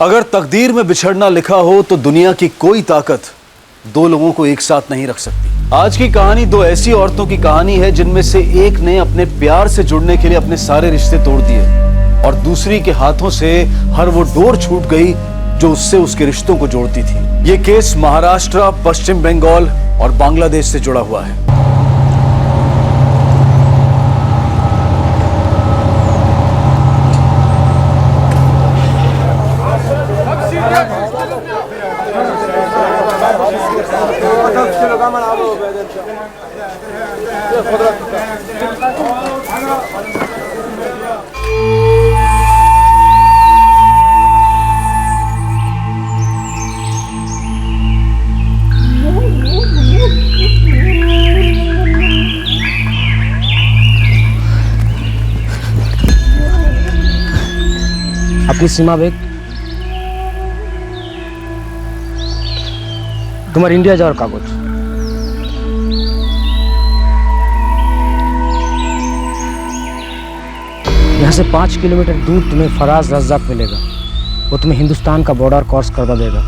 अगर तकदीर में बिछड़ना लिखा हो तो दुनिया की कोई ताकत दो लोगों को एक साथ नहीं रख सकती। आज की कहानी दो ऐसी औरतों की कहानी है जिनमें से एक ने अपने प्यार से जुड़ने के लिए अपने सारे रिश्ते तोड़ दिए और दूसरी के हाथों से हर वो डोर छूट गई जो उससे उसके रिश्तों को जोड़ती थी। ये केस महाराष्ट्र, पश्चिम बंगाल और बांग्लादेश से जुड़ा हुआ है। अपनी सीमा बेग, तुम्हारे इंडिया जाओ कागज। यहाँ से 5 किलोमीटर दूर तुम्हें फराज रज़्ज़ाक मिलेगा। वो तुम्हें हिंदुस्तान का बॉर्डर क्रॉस करवा देगा।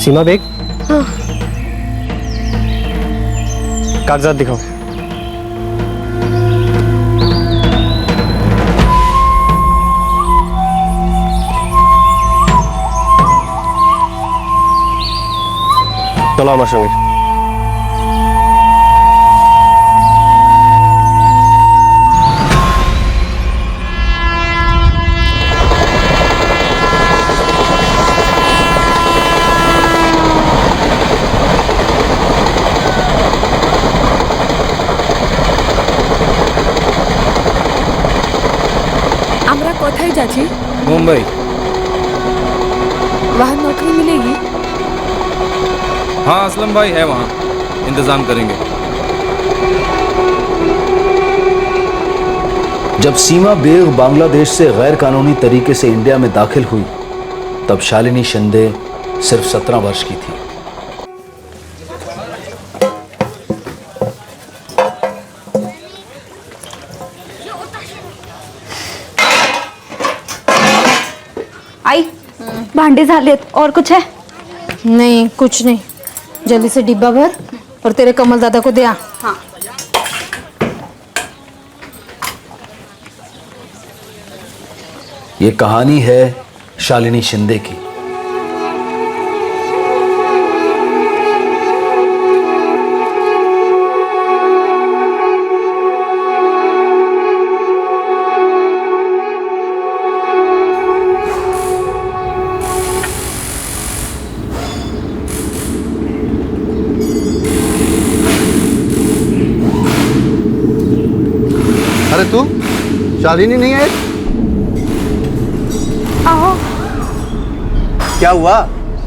सीमा बेग, हाँ। कागजात दिखाओ। चलो আমার সঙ্গে। कोথায় যাচ্ছি? मुंबई। वहाँ नौकरी मिलेगी? हाँ असलम भाई है वहाँ, इंतजाम करेंगे। जब सीमा बेग बांग्लादेश से गैर कानूनी तरीके से इंडिया में दाखिल हुई तब शालिनी शिंदे सिर्फ 17 वर्ष की थी। आई, भांडे झालेत और कुछ है? नहीं कुछ नहीं, जल्दी से डिब्बा भर और तेरे कमल दादा को दे आ। हाँ। ये कहानी है शालिनी शिंदे की। अरे तू शालिनी नहीं है? आओ। क्या हुआ?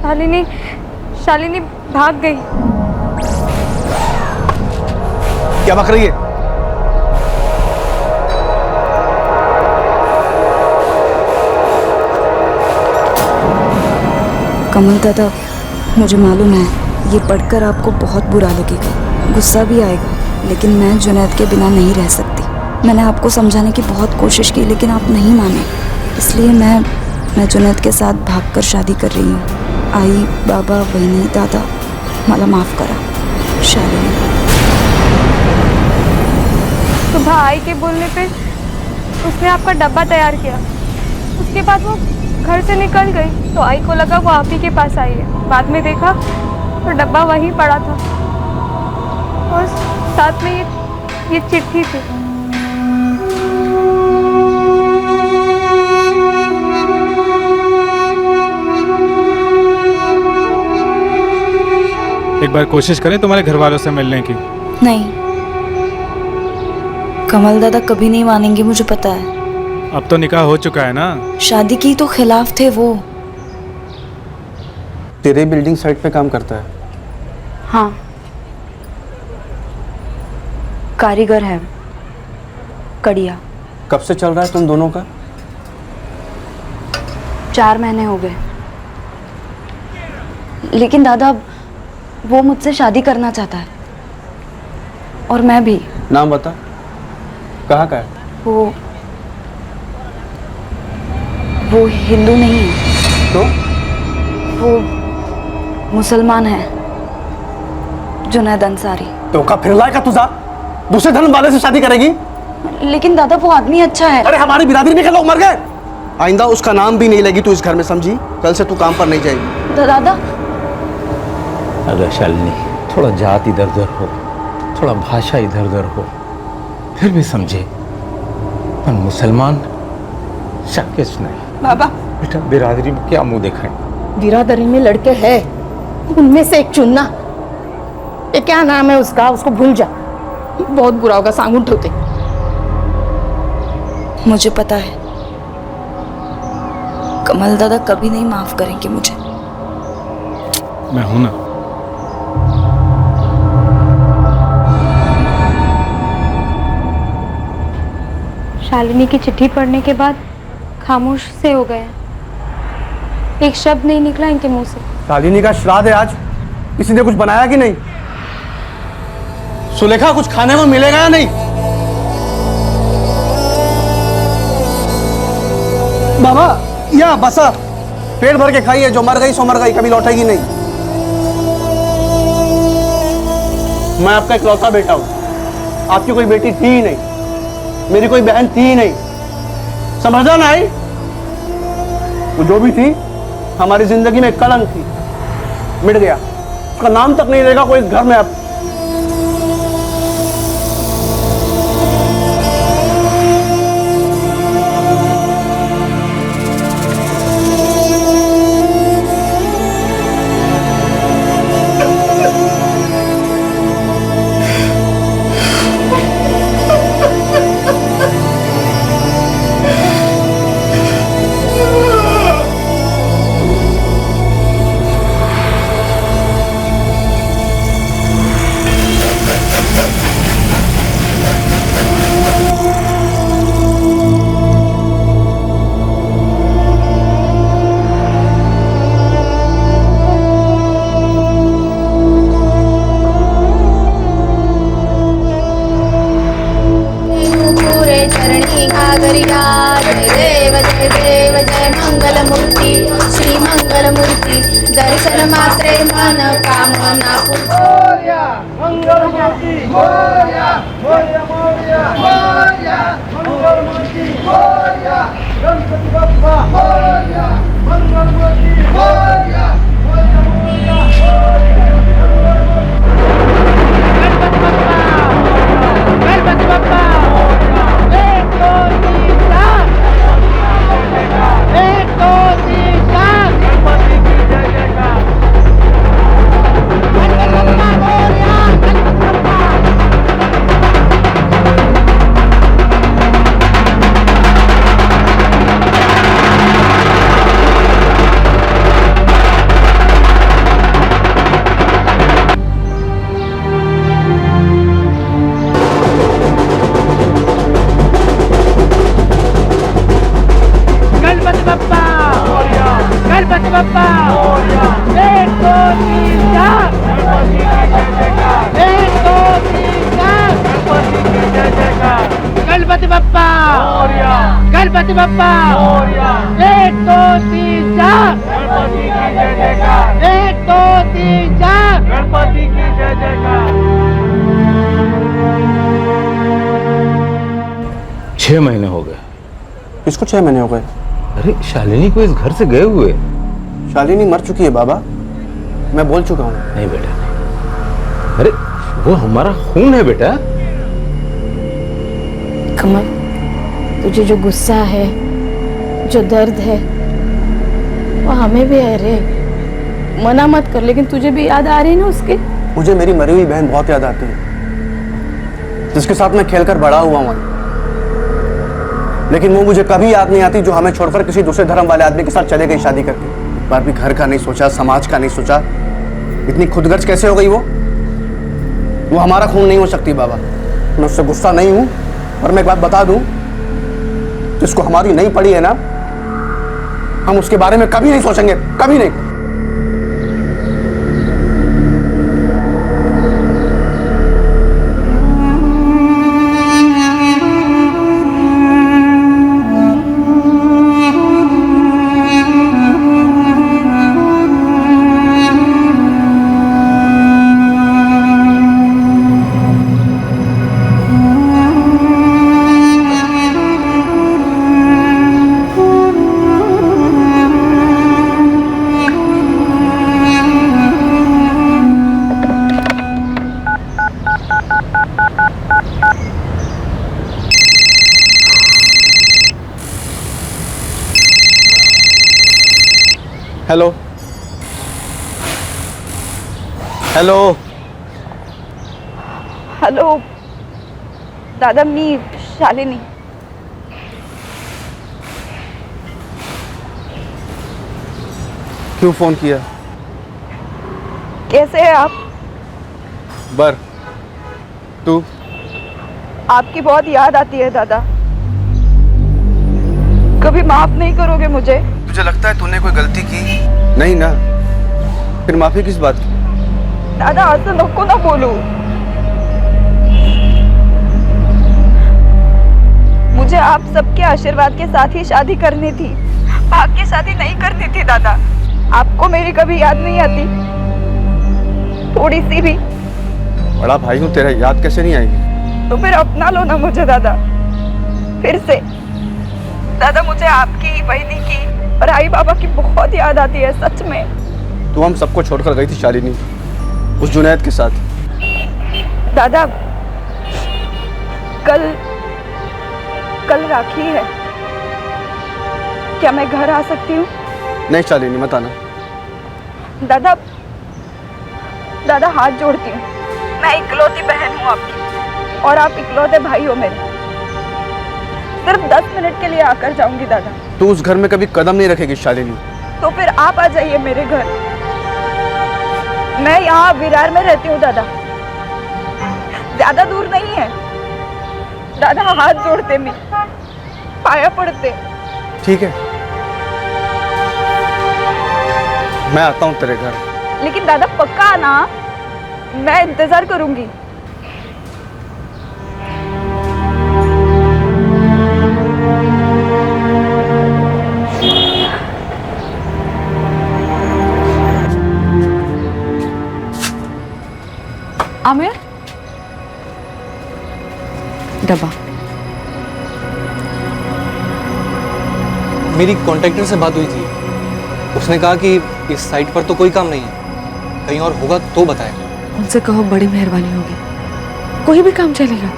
शालिनी भाग गई। क्या बक रही है? कमल दादा, मुझे मालूम है ये पढ़कर आपको बहुत बुरा लगेगा, गुस्सा भी आएगा, लेकिन मैं जुनैद के बिना नहीं रह सकती। मैंने आपको समझाने की बहुत कोशिश की लेकिन आप नहीं माने, इसलिए मैं जुनैद के साथ भागकर शादी कर रही हूँ। आई, बाबा, बहनी, दादा, मला माफ़ करा। शालिनी। सुबह आई के बोलने पे उसने आपका डब्बा तैयार किया, उसके बाद वो घर से निकल गई तो आई को लगा वो आप ही के पास आई है। बाद में देखा तो डब्बा वहीं पड़ा था और साथ में ये चिट्ठी थी। एक बार कोशिश करें तुम्हारे घर वालों से मिलने की। नहीं, कमल दादा कभी नहीं मानेंगे, मुझे पता है। अब तो निकाह हो चुका है ना। शादी की तो खिलाफ थे वो। तेरे बिल्डिंग साइट पे काम करता है? हाँ, कारीगर है, कड़िया। कब से चल रहा है तुम दोनों का? 4 महीने हो गए। लेकिन दादा वो मुझसे शादी करना चाहता है, और मैं भी। नाम बता, कहाँ का है? वो हिंदू नहीं है। तो? वो मुसलमान है, जुनैद अंसारी। तो का फिर लायका तुझा दूसरे धर्म वाले से शादी करेगी? लेकिन दादा वो आदमी अच्छा है। अरे हमारी बिरादरी में के लोग मर गए। आइंदा उसका नाम भी नहीं लेगी तू इस घर में, समझी? कल से तू काम पर नहीं जाएगी। दादा अगर शालिनी थोड़ा जात इधर उधर हो, थोड़ा भाषा इधर उधर हो, फिर भी समझे। पर मुसलमान शक्किस नहीं। बाबा, बेटा बिरादरी में क्या मुंह दिखाएं? बिरादरी में लड़के हैं, उनमें से एक चुनना। ये क्या नाम है उसका, उसको भूल जा, बहुत बुरा होगा। सांगून ठेवते। मुझे पता है कमल दादा कभी नहीं माफ करेंगे मुझे। मैं हूं ना। शालिनी की चिट्ठी पढ़ने के बाद खामोश से हो गए। एक शब्द नहीं निकला इनके मुंह से। शालिनी का श्राद्ध है आज, किसी ने कुछ बनाया कि नहीं? सुलेखा कुछ खाने को मिलेगा या नहीं? बाबा या बसा, पेट भर के खाइए, जो मर गई सो मर गई, कभी लौटेगी नहीं। मैं आपका इकलौता बेटा हूं, आपकी कोई बेटी थी ही नहीं, मेरी कोई बहन थी ही नहीं, समझा ना? आई वो जो भी थी हमारी जिंदगी में कलंक थी, मिट गया, उसका नाम तक नहीं रहेगा कोई इस घर में अब। दर्शन मात्रे मन कामना गणपति बप्पा, गणपति बप्पा, 1 2 3 4, 1 2 3 4, गणपति की जय जयकार। 6 महीने हो गए। किसको 6 महीने हो गए? अरे शालिनी को इस घर से गए हुए। शालिनी मर चुकी है बाबा, मैं बोल चुका हूँ। नहीं बेटा नहीं, अरे वो हमारा खून है बेटा। कमल, तुझे जो गुस्सा है, जो दर्द है, वो हमें भी है रे। मना मत कर, लेकिन तुझे भी याद आ रही है ना उसके। मुझे मेरी मरी हुई बहन बहुत याद आती है, जिसके साथ मैं खेलकर बड़ा हुआ हूं। लेकिन वो मुझे कभी याद नहीं आती जो हमें छोड़कर किसी दूसरे धर्म वाले आदमी के साथ चले गई शादी करके। एक बार भी घर का नहीं सोचा, समाज का नहीं सोचा। इतनी खुदगर्ज कैसे हो गई वो हमारा खून नहीं हो सकती बाबा। मैं उससे गुस्सा नहीं हूं, पर मैं एक बात बता दूं, जिसको हमारी नहीं पड़ी है ना, हम उसके बारे में कभी नहीं सोचेंगे, कभी नहीं। हेलो हेलो हॅलो दादा, मी शालिनी. क्यों फोन किया? कैसे हैं आप? बर, तू? आपकी बहुत याद आती है दादा. कभी माफ नहीं करोगे मुझे? तुझे लगता है तूने कोई गलती की? नहीं ना, फिर माफी किस बात की? दादा असं नको ना बोलू. मुझे आप सबके आशीर्वाद के साथ ही शादी करनी थी, भाग की शादी नहीं करनी थी दादा. आपको मेरी कभी याद नहीं आती? थोड़ी सी भी? बड़ा भाई हूँ तेरा, याद कैसे नहीं आएगी? तो फिर अपना लो ना मुझे दादा, फिर से. दादा मुझे आपकी, बहनी की और आई बाबा की बहुत याद आती है सच में. तू हम सबको छोड़कर गई थी शालिनी, उस जुनैद के साथ. दादा कल राखी है, क्या मैं घर आ सकती हूँ? नहीं शालिनी, मत आना. दादा हाथ जोड़ती हूँ, मैं इकलौती बहन हूँ आपकी और आप इकलौते भाई हो मेरे. सिर्फ 10 मिनट के लिए आकर जाऊंगी दादा. तू उस घर में कभी कदम नहीं रखेगी शालिनी. तो फिर आप आ जाइए मेरे घर. मैं यहाँ विरार में रहती हूँ दादा, ज्यादा दूर नहीं है. दादा हाथ जोड़ते, मैं पाया पड़ते. ठीक है, मैं आता हूँ तेरे घर. लेकिन दादा पक्का आना, मैं इंतजार करूंगी. आमिर, डब्बा. मेरी कॉन्ट्रैक्टर से बात हुई थी, उसने कहा कि इस साइट पर तो कोई काम नहीं है, कहीं और होगा तो बताएं. उनसे कहो बड़ी मेहरबानी होगी, कोई भी काम चलेगा.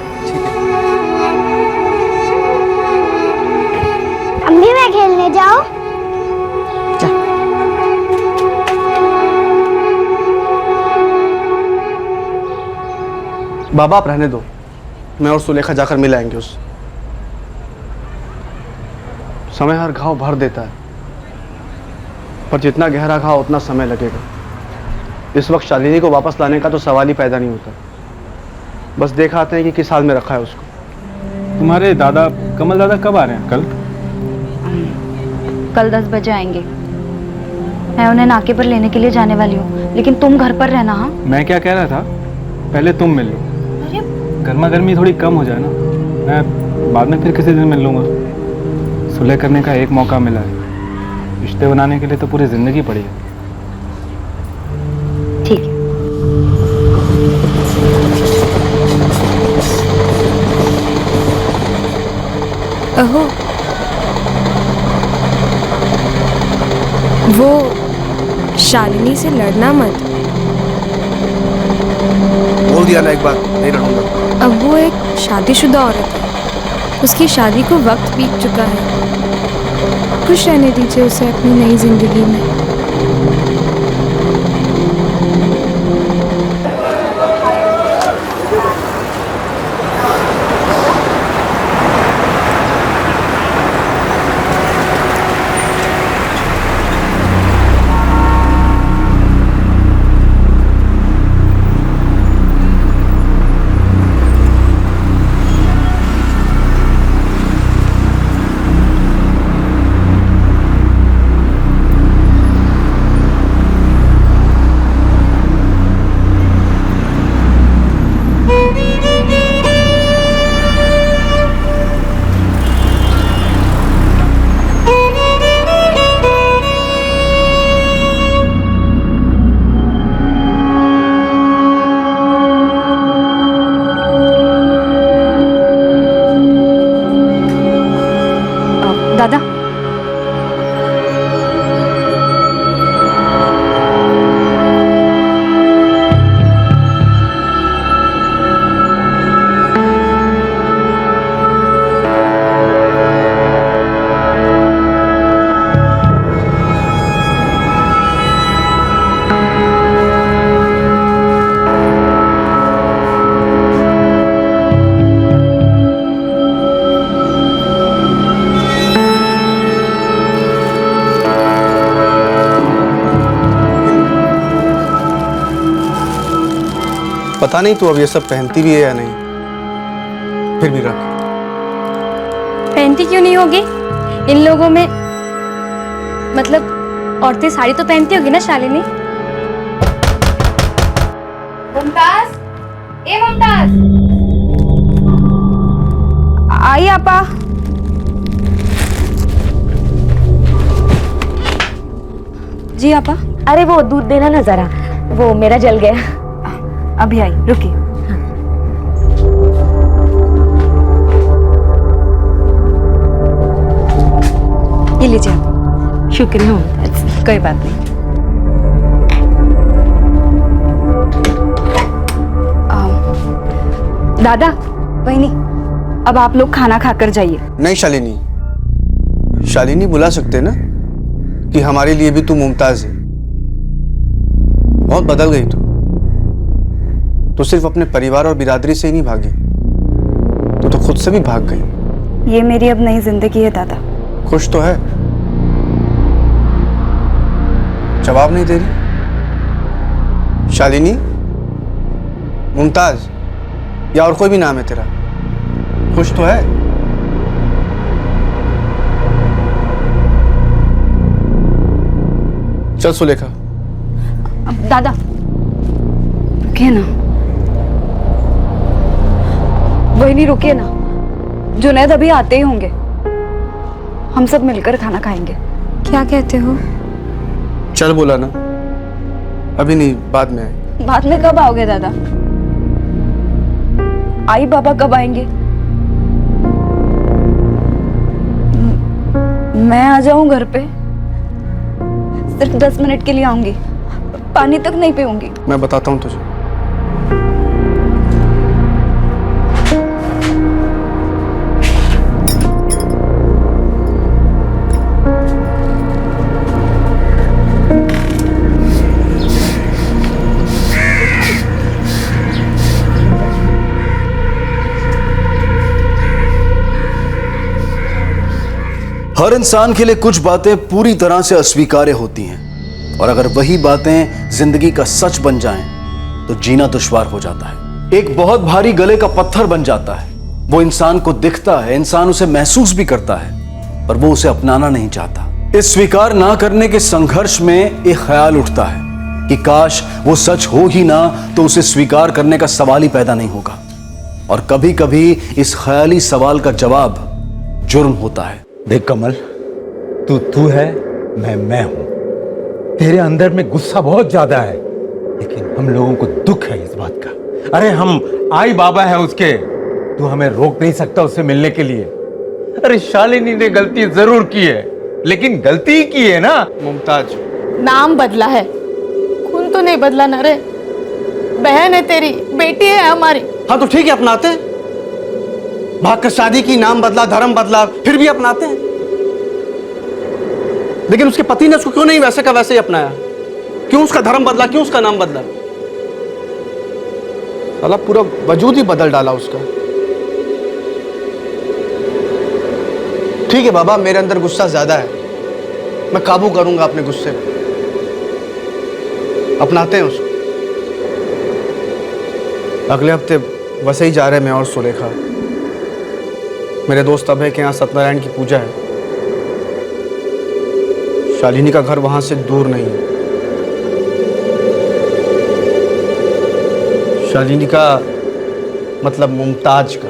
अम्मी मैं खेलने जाओ. बाबा आप रहने दो, मैं और सुलेखा जाकर मिल आएंगे. उस समय हर घाव भर देता है, पर जितना गहरा घाव उतना समय लगेगा. इस वक्त शालिनी को वापस लाने का तो सवाल ही पैदा नहीं होता. बस देख आते हैं कि किस हाल में रखा है उसको. तुम्हारे दादा कमल दादा कब आ रहे हैं? कल 10 बजे आएंगे. मैं उन्हें नाके पर लेने के लिए जाने वाली हूँ, लेकिन तुम घर पर रहना. हाँ, मैं क्या कह रहा था, पहले तुम मिल लो, गर्मा गर्मी थोड़ी कम हो जाए ना. मैं बाद में फिर किसी दिन मिल लूँगा. सुलह करने का एक मौका मिला है, रिश्ते बनाने के लिए तो पूरी जिंदगी पड़ी है. ठीक है. अहो, वो शालिनी से लड़ना मत. बोल दिया ना एक बार, नहीं रहूंगा. अब वो एक शादीशुदा औरत है, उसकी शादी को वक्त बीत चुका है. खुश रहने दीजिए उसे अपनी नई जिंदगी में. पता नहीं तू अब ये सब पहनती भी है या नहीं, फिर भी रख। पहनती क्यों नहीं होगी? इन लोगों में मतलब औरतें साड़ी तो पहनती होगी ना शालिनी। मुमताज, ए मुमताज, आई आपा। जी आपा। अरे वो दूध देना ना जरा, वो मेरा जल गया। अभी आई, रुकी। ये लीजिए आप। शुक्रिया मुमताज। कोई बात नहीं। दादा, वहीनी, अब आप लोग खाना खाकर जाइए। नहीं शालिनी, शालिनी बुला सकते ना कि हमारे लिए भी तू मुमताज है। बहुत बदल गई तू सिर्फ अपने परिवार और बिरादरी से ही नहीं भागी, तू तो खुद से भी भाग गई। ये मेरी अब नई जिंदगी है दादा। खुश तो है? जवाब नहीं दे रही। शालिनी, मुमताज या और कोई भी नाम है तेरा, खुश तो है? चल सुलेखा। दादा रुकिए ना, वहीनी रुकिए ना, जुनैद अभी आते ही होंगे, हम सब मिलकर खाना खाएंगे। क्या कहते हो? चल बोला ना, अभी नहीं, बाद में आए। बाद में कब आओगे दादा? आई बाबा कब आएंगे? मैं आ जाऊं घर पे? सिर्फ 10 मिनट के लिए आऊंगी, पानी तक नहीं पीऊंगी। मैं बताता हूं तुझे। हर इंसान के लिए कुछ बातें पूरी तरह से अस्वीकार्य होती हैं, और अगर वही बातें जिंदगी का सच बन जाएं, तो जीना दुश्वार हो जाता है। एक बहुत भारी गले का पत्थर बन जाता है। वो इंसान को दिखता है, इंसान उसे महसूस भी करता है, पर वो उसे अपनाना नहीं चाहता। इस स्वीकार ना करने के संघर्ष में एक ख्याल उठता है कि काश वो सच हो ही ना, तो उसे स्वीकार करने का सवाल ही पैदा नहीं होगा। और कभी कभी इस ख्याली सवाल का जवाब जुर्म होता है। देख कमल, तू है, मैं हूं। तेरे अंदर में गुस्सा बहुत ज्यादा है, लेकिन हम लोगों को दुख है इस बात का। अरे हम आई बाबा है उसके, तू हमें रोक नहीं सकता उससे मिलने के लिए। अरे शालिनी ने गलती जरूर की है, लेकिन गलती ही की है ना। मुमताज, नाम बदला है, खून तो नहीं बदला ना रे। बहन है तेरी, बेटी है हमारी। हाँ तो ठीक है, अपनाते हैं। भागकर शादी की, नाम बदला, धर्म बदला, फिर भी अपनाते हैं। लेकिन उसके पति ने उसको क्यों नहीं वैसे का वैसे ही अपनाया? क्यों उसका धर्म बदला, क्यों उसका नाम बदला? साला पूरा वजूद ही बदल डाला उसका। ठीक है बाबा, मेरे अंदर गुस्सा ज्यादा है, मैं काबू करूंगा अपने गुस्से पे। अपनाते हैं उसको। अगले हफ्ते वैसे ही जा रहे हैं मैं और सुलेखा। मेरे दोस्त अभय के यहाँ सत्यनारायण की पूजा है। शालिनी का घर वहां से दूर नहीं है। शालिनी का मतलब मुमताज का।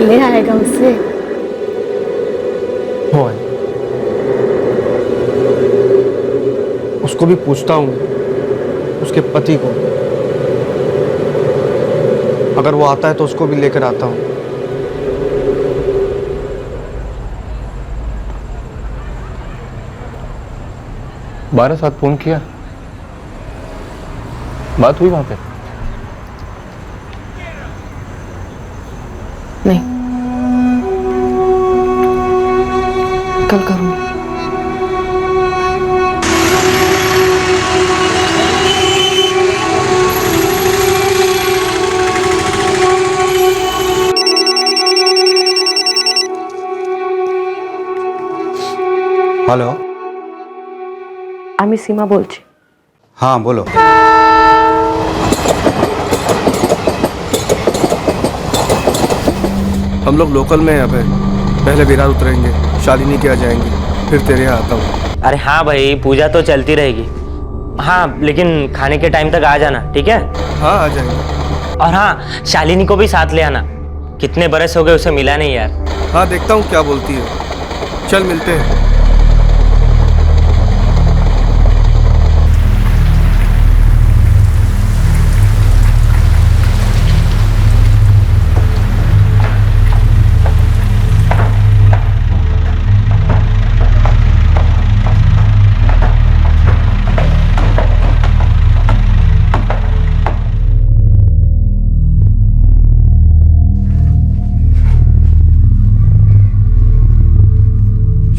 ले आएगा उसे। हो है। उसको भी पूछता हूँ, उसके पति को। अगर वो आता है तो उसको भी लेकर आता हूँ। बारह साथ फोन किया, बात हुई वहां पे? नहीं, कल करूँ। हेलो, আমি সীমা বলছি। हाँ बोलो। हम लोग लोकल में हैं अभय। पहले विरार उतरेंगे, शालिनी के यहाँ जाएंगे, फिर तेरे यहाँ आता हूँ। अरे हाँ भाई, पूजा तो चलती रहेगी। हाँ लेकिन खाने के टाइम तक आ जाना, ठीक है? हाँ आ जाएंगे। और हाँ, शालिनी को भी साथ ले आना। कितने बरस हो गए उसे मिला नहीं यार। हाँ देखता हूँ क्या बोलती है। चल मिलते हैं।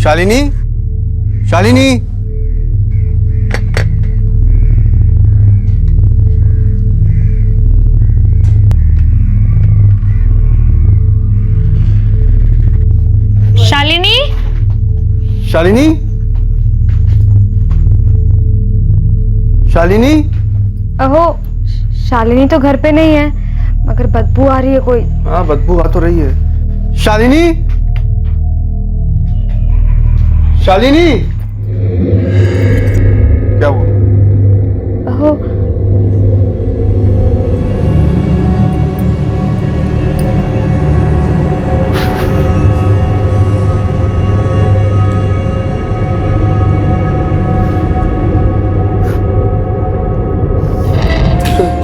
शालिनी, शालिनी, शालिनी, शालिनी, शालिनी। अहो शालिनी तो घर पे नहीं है, मगर बदबू आ रही है कोई। हाँ बदबू आ तो रही है। शालिनी, शालिनी, क्या हुआ? अहो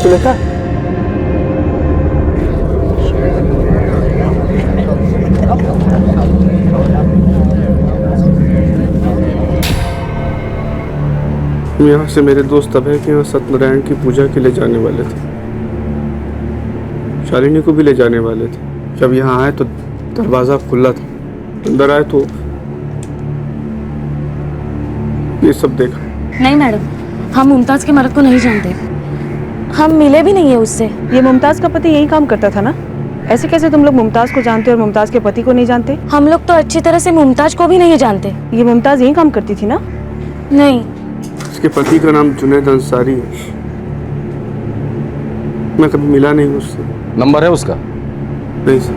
सुलेखा, यहाँ से मेरे दोस्त अभय के यहाँ सत्यनारायण की पूजा के लिए जाने वाले थे। शालिनी को भी ले जाने वाले थे। जब यहाँ आए तो दरवाजा खुला था। अंदर आए तो ये सब देखा। नहीं मैडम, हम मुमताज के मर्द को नहीं जानते। हम मिले भी नहीं है उससे। ये मुमताज का पति यही काम करता था ना? ऐसे कैसे तुम लोग मुमताज को जानते और मुमताज के पति को नहीं जानते? हम लोग तो अच्छी तरह से मुमताज को भी नहीं जानते। ये मुमताज यही काम करती थी ना? नहीं। इसके पति का नाम जुनैद अंसारी है। मैं कभी मिला नहीं उससे। नंबर है उसका? नहीं सर।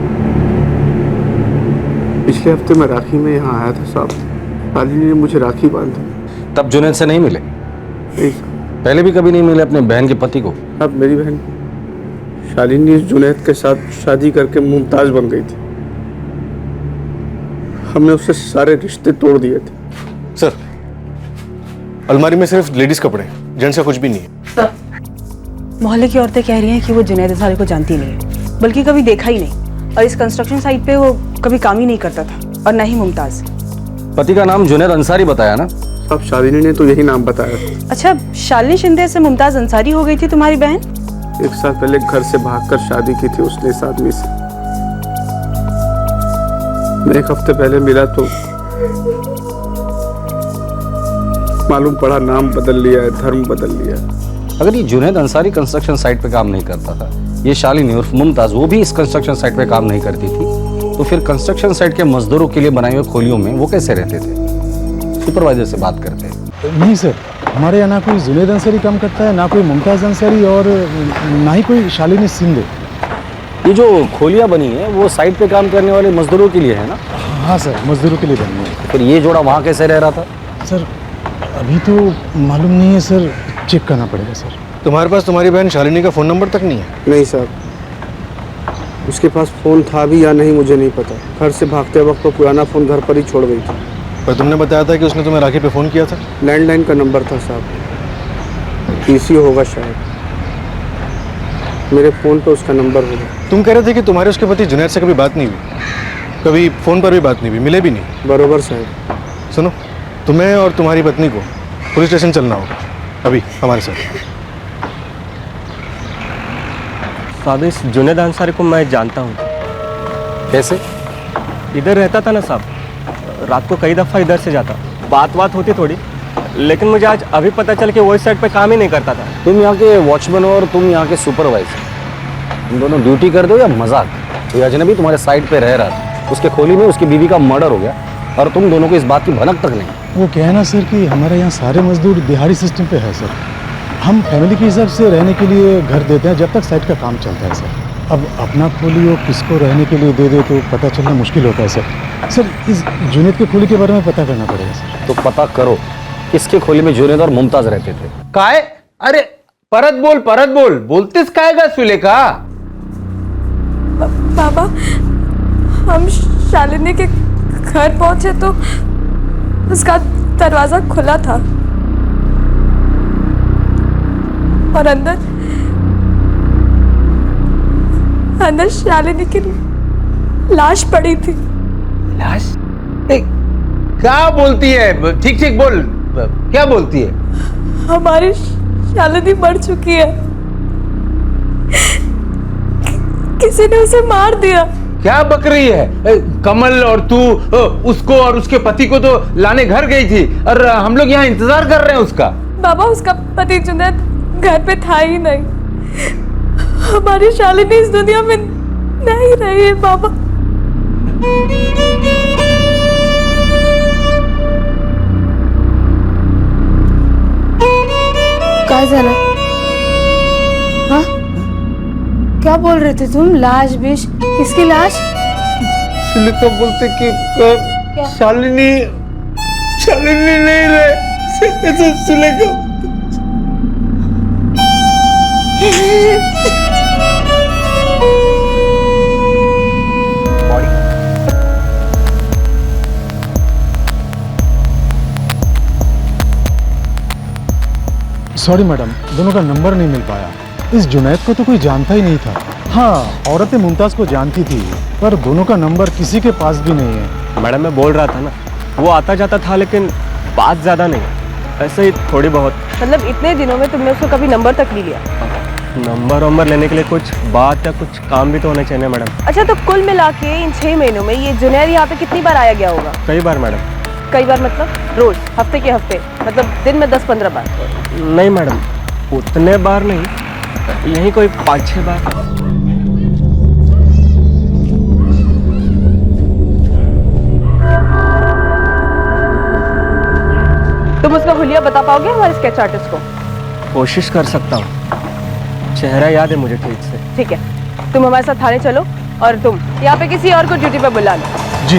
पिछले हफ्ते मैं राखी में यहाँ आया था साहब। शालिनी ने मुझे राखी बांधी। तब जुनैद से नहीं मिले? नहीं सर। पहले भी कभी नहीं मिले अपने बहन के पति को? अब मेरी बहन शालिनी जुनैद के साथ शादी करके मुमताज बन गई थी। हमने उससे सारे रिश्ते तोड़ दिए थे। सर, अलमारी में सिर्फ लेडीज कपड़े, जेंट्स का कुछ भी नहीं है। सर, मोहल्ले की औरतें कह रही हैं कि वो जुनैद अंसारी को जानती नहीं है, बल्कि कभी देखा ही नहीं। और इस कंस्ट्रक्शन साइट पे वो कभी काम ही नहीं करता था, और ना ही मुमताज। पति का नाम जुनैद अंसारी बताया ना? अब शालिनी ने तो यही नाम बताया। अच्छा, शालिनी शिंदे से मुमताज अंसारी हो गई थी तुम्हारी बहन? 1 साल पहले घर से भागकर शादी की थी उसने इस आदमी से। मैं 1 हफ्ते पहले मिला तो मालूम पड़ा नाम बदल लिया है, धर्म बदल लिया है। अगर ये जुनैद अंसारी कंस्ट्रक्शन साइट पे काम नहीं करता था, ये शालिनी उर्फ मुमताज वो भी इस कंस्ट्रक्शन साइट पे काम नहीं करती थी, तो फिर कंस्ट्रक्शन साइट के मजदूरों के लिए बनाए हुए खोलियों में वो कैसे रहते थे? सुपरवाइजर से बात करते हैं। नहीं सर, हमारे यहाँ ना कोई जुनैद अंसारी काम करता है, ना कोई मुमताज अंसारी, और ना ही कोई शालिनी शिंदे। ये जो खोलियाँ बनी है वो साइट पे काम करने वाले मजदूरों के लिए है ना? हाँ सर, मजदूरों के लिए बनी है। फिर ये जोड़ा वहाँ कैसे रह रहा था? सर अभी तो मालूम नहीं है सर, चेक करना पड़ेगा सर। तुम्हारे पास तुम्हारी बहन शालिनी का फोन नंबर तक नहीं है? नहीं साहब, उसके पास फोन था भी या नहीं मुझे नहीं पता। घर से भागते वक्त तो पुराना फोन घर पर ही छोड़ गई थी। पर तुमने बताया था कि उसने तुम्हें राखी पे फोन किया था। लैंडलाइन का नंबर था साहब, पीसी होगा शायद। मेरे फोन पे उसका नंबर होगा। तुम कह रहे थे कि तुम्हारे उसके पति जुनैद से कभी बात नहीं हुई, कभी फोन पर भी बात नहीं हुई, मिले भी नहीं। बरोबर साहब। सुनो, तुम्हें और तुम्हारी पत्नी को पुलिस स्टेशन चलना होगा अभी हमारे साथ। साहब, इस जुनैद अंसारी को मैं जानता हूँ। कैसे? इधर रहता था ना साहब, रात को कई दफ़ा इधर से जाता, बात होती थोड़ी, लेकिन मुझे आज अभी पता चल कि वो इस साइड पे काम ही नहीं करता था। तुम यहाँ के वॉचमैन हो और तुम यहाँ के सुपरवाइजर, तुम दोनों ड्यूटी कर दो या मजाक? कोई अजनबी तुम्हारे साइड पे रह रहा था, उसके खोली में उसकी बीवी का मर्डर हो गया और तुम दोनों को इस बात की भनक तक नहीं। वो क्या है ना सर कि हमारे यहाँ सारे मजदूर दिहाड़ी सिस्टम पे है सर। हम फैमिली के हिसाब से रहने के लिए घर देते हैं जब तक साइट का काम चलता है सर। अब अपना खोली वो किसको रहने के लिए दे दे तो पता चलना मुश्किल होता है सर। सर इस जुनेद के खोली के बारे में पता करना पड़ेगा सर। तो पता करो किसके खोली में जुनेद और मुमताज रहते थे। काय? अरे परत बोल बोलतेस काय गा सुलेखा? बाबा, हम शालिनी के घर पहुंचे तो उसका दरवाजा खुला था और अंदर शालिनी की लाश पड़ी थी। लाश? क्या बोलती है? ठीक ठीक बोल, क्या बोलती है? हमारी शालिनी मर चुकी है, किसी ने उसे मार दिया। क्या बक रही है? कमल और तू उसको और उसके पति को तो लाने घर गई थी और हम लोग यहाँ इंतजार कर रहे हैं उसका। बाबा, उसका पति जुनैद घर पे था ही नहीं। हमारी शालिनी इस दुनिया में नहीं रही है बाबा। क्या झालं? हाँ, क्या बोल रहे थे तुम? लाश बिश? किसकी लाश? सुलेखा बोलते कि शालिनी नहीं रहे। सुलेखा सॉरी मैडम, दोनों का नंबर नहीं मिल पाया। इस जुनैद को तो कोई जानता ही नहीं था। हाँ, औरतें मुमताज़ को जानती थी पर दोनों का नंबर किसी के पास भी नहीं है। मैडम मैं बोल रहा था ना, वो आता जाता था लेकिन बात ज़्यादा नहीं, ऐसे ही थोड़ी बहुत। मतलब इतने दिनों में तुमने उसको कभी नंबर तक नहीं लिया? नंबर लेने के लिए कुछ बात या कुछ काम भी तो होना चाहिए मैडम। अच्छा, तो कुल मिला के इन 6 महीनों में ये जुनैद यहाँ पे कितनी बार आया गया होगा? कई बार मैडम। कई बार मतलब रोज, हफ्ते के हफ्ते, मतलब दिन में 10-15 बार? नहीं मैडम, उतने बार नहीं, यही कोई 5-6 बार। तुम उसका हुलिया बता पाओगे हमारे स्केच आर्टिस्ट को? कोशिश कर सकता हूँ, चेहरा याद है मुझे ठीक से। ठीक है, तुम हमारे साथ थाने चलो और तुम यहाँ पे किसी और को ड्यूटी पे बुला लो। जी।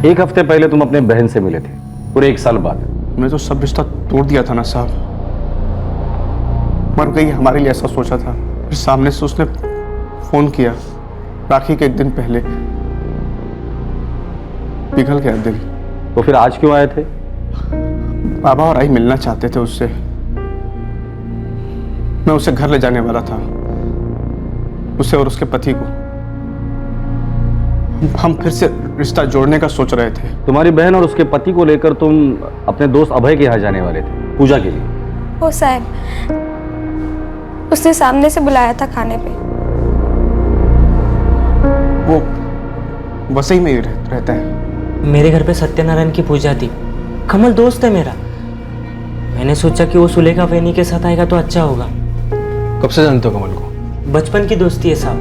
एक हफ्ते पहले तुम अपने बहन से मिले थे, पूरे 1 साल बाद। मैं तो सब रिश्ता तोड़ दिया था ना साहब, मर गई हमारे लिए ऐसा सोचा था। फिर सामने से उसने फोन किया राखी के 1 दिन पहले, पिघल गया दिल। तो फिर आज क्यों आए थे? बाबा और आई मिलना चाहते थे उससे। मैं उसे घर ले जाने वाला था, उसे और उसके पति को। हम फिर से रिश्ता जोड़ने का सोच रहे थे। तुम्हारी बहन और उसके पति को लेकर तुम अपने दोस्त अभय के यहाँ जाने वाले थे पूजा के लिए। ओ साहब, उसने सामने से बुलाया था खाने पे। वो वसई में ही रहता है। मेरे घर पे सत्यनारायण की पूजा थी, कमल दोस्त है मेरा। मैंने सोचा कि वो सुलेखा फैनी के साथ आएगा तो अच्छा होगा। कब से जानते हो कमल को? बचपन की दोस्ती है साहब,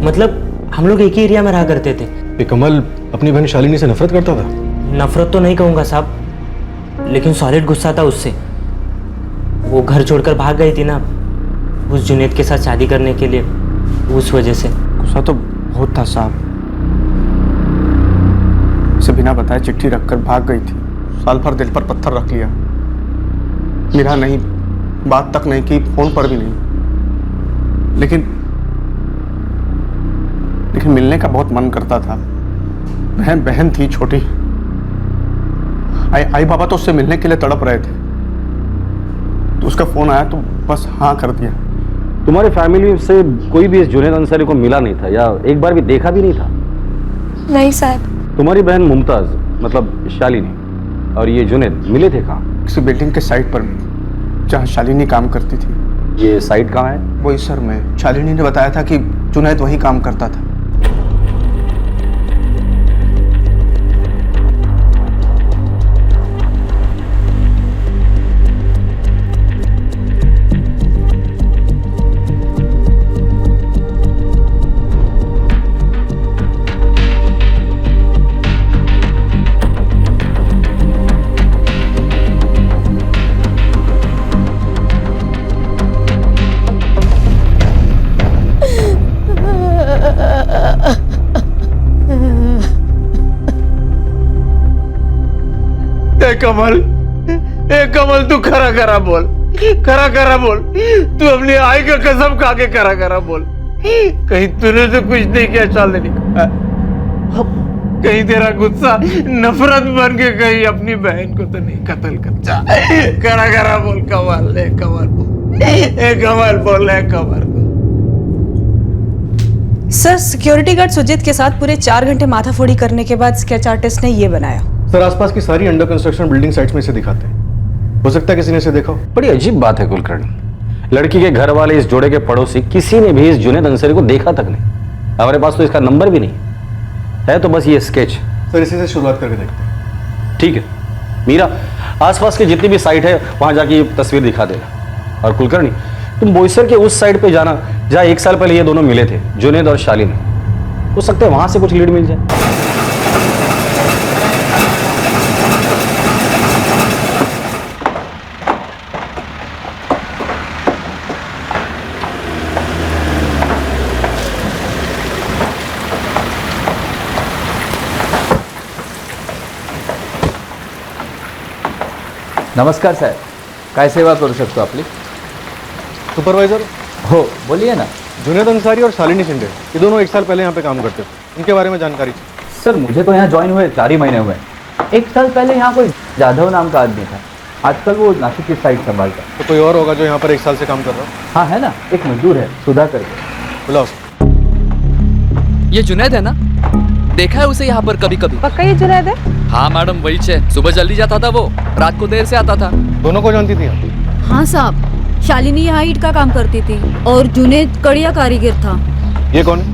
मतलब हम लोग एक ही एरिया में रहा करते थे। ये कमल अपनी बहन शालिनी से नफरत करता था? नफरत तो नहीं कहूँगा साहब, लेकिन सॉलिड गुस्सा था उससे। वो घर छोड़कर भाग गई थी ना उस जुनेद के साथ शादी करने के लिए, उस वजह से। गुस्सा तो बहुत था साहब, उसे बिना बताए चिट्ठी रखकर भाग गई थी। साल भर दिल पर पत्थर रख लिया, मिला नहीं, बात तक नहीं की, फोन पर भी नहीं। लेकिन मिलने का बहुत मन करता था। बहन थी छोटी, आई बाबा तो उससे मिलने के लिए तड़प रहे थे, तो उसका फोन आया तो बस हाँ कर दिया। तुम्हारे फैमिली से कोई भी इस जुनेद अंसारी को मिला नहीं था या एक बार भी देखा भी नहीं था? नहीं साहब। तुम्हारी बहन मुमताज मतलब शालिनी और ये जुनेद मिले थे कहाँ? किसी बिल्डिंग के साइट पर जहाँ शालिनी काम करती थी। ये साइट कहाँ है? वही सर, में शालिनी ने बताया था कि जुनेद वहीं काम करता था। कमल, ए कमल तू खरा खरा बोल, खरा खरा बोल, तू अपनी आई का कसम खा के खरा खरा बोल, कहीं तूने तो कुछ नहीं किया शालिनी, कहीं तेरा गुस्सा नफरत बन के कहीं अपनी बहन को तो नहीं कत्ल कर जा, खरा खरा बोल कमल, ए कमल बोल, ए कमल बोल, ए कमल। सर, सिक्योरिटी गार्ड सुजीत के साथ पूरे 4 घंटे माथाफोड़ी करने के बाद स्केच आर्टिस्ट ने ये बनाया। सर आसपास की सारी अंडर कंस्ट्रक्शन बिल्डिंग साइट्स में से दिखाते हैं, हो सकता है किसी ने इसे देखा हो। बड़ी अजीब बात है कुलकर्णी, लड़की के घर वाले, इस जोड़े के पड़ोसी, किसी ने भी इस जुनैद अंसारी को देखा तक नहीं। हमारे पास तो इसका नंबर भी नहीं है, तो बस ये स्केच। सर इसी से शुरुआत करके देखते हैं। ठीक है मीरा, आसपास की जितनी भी साइट है वहां जाके ये तस्वीर दिखा देना। और कुलकर्णी तुम बोईसर के उस साइड पे जाना जहां 1 साल पहले ये दोनों मिले थे, जुनैद और शालिनी। हो सकता है वहां से कुछ लीड मिल जाए। नमस्कार साहेब, काय सेवा करू शकतो आपली? सुपरवाइजर हो, बोलिए ना। जुनैद अंसारी और शालिनी शिंदे, ये दोनों 1 साल पहले यहाँ पे काम करते थे, इनके बारे में जानकारी चाहिए। सर मुझे तो यहाँ ज्वाइन हुए 4 ही महीने हुए। 1 साल पहले यहाँ कोई जाधव नाम का आदमी था, आजकल वो नासिक की साइड संभालता है। तो कोई और होगा जो यहाँ पर 1 साल से काम कर रहा है? हाँ है ना, एक मजदूर है, सुधा करके। बुलाओ। ये जुनैद है ना? देखा है उसे यहाँ पर कभी कभी। पक्का ये जुनैद है? हाँ मैडम वही है, सुबह जल्दी जाता था वो, रात को देर से आता था। दोनों को जानती थी? हाँ साहब, शालिनी यहाँ ईंट का काम करती थी और जुनैद कड़िया कारीगर था। ये कौन है?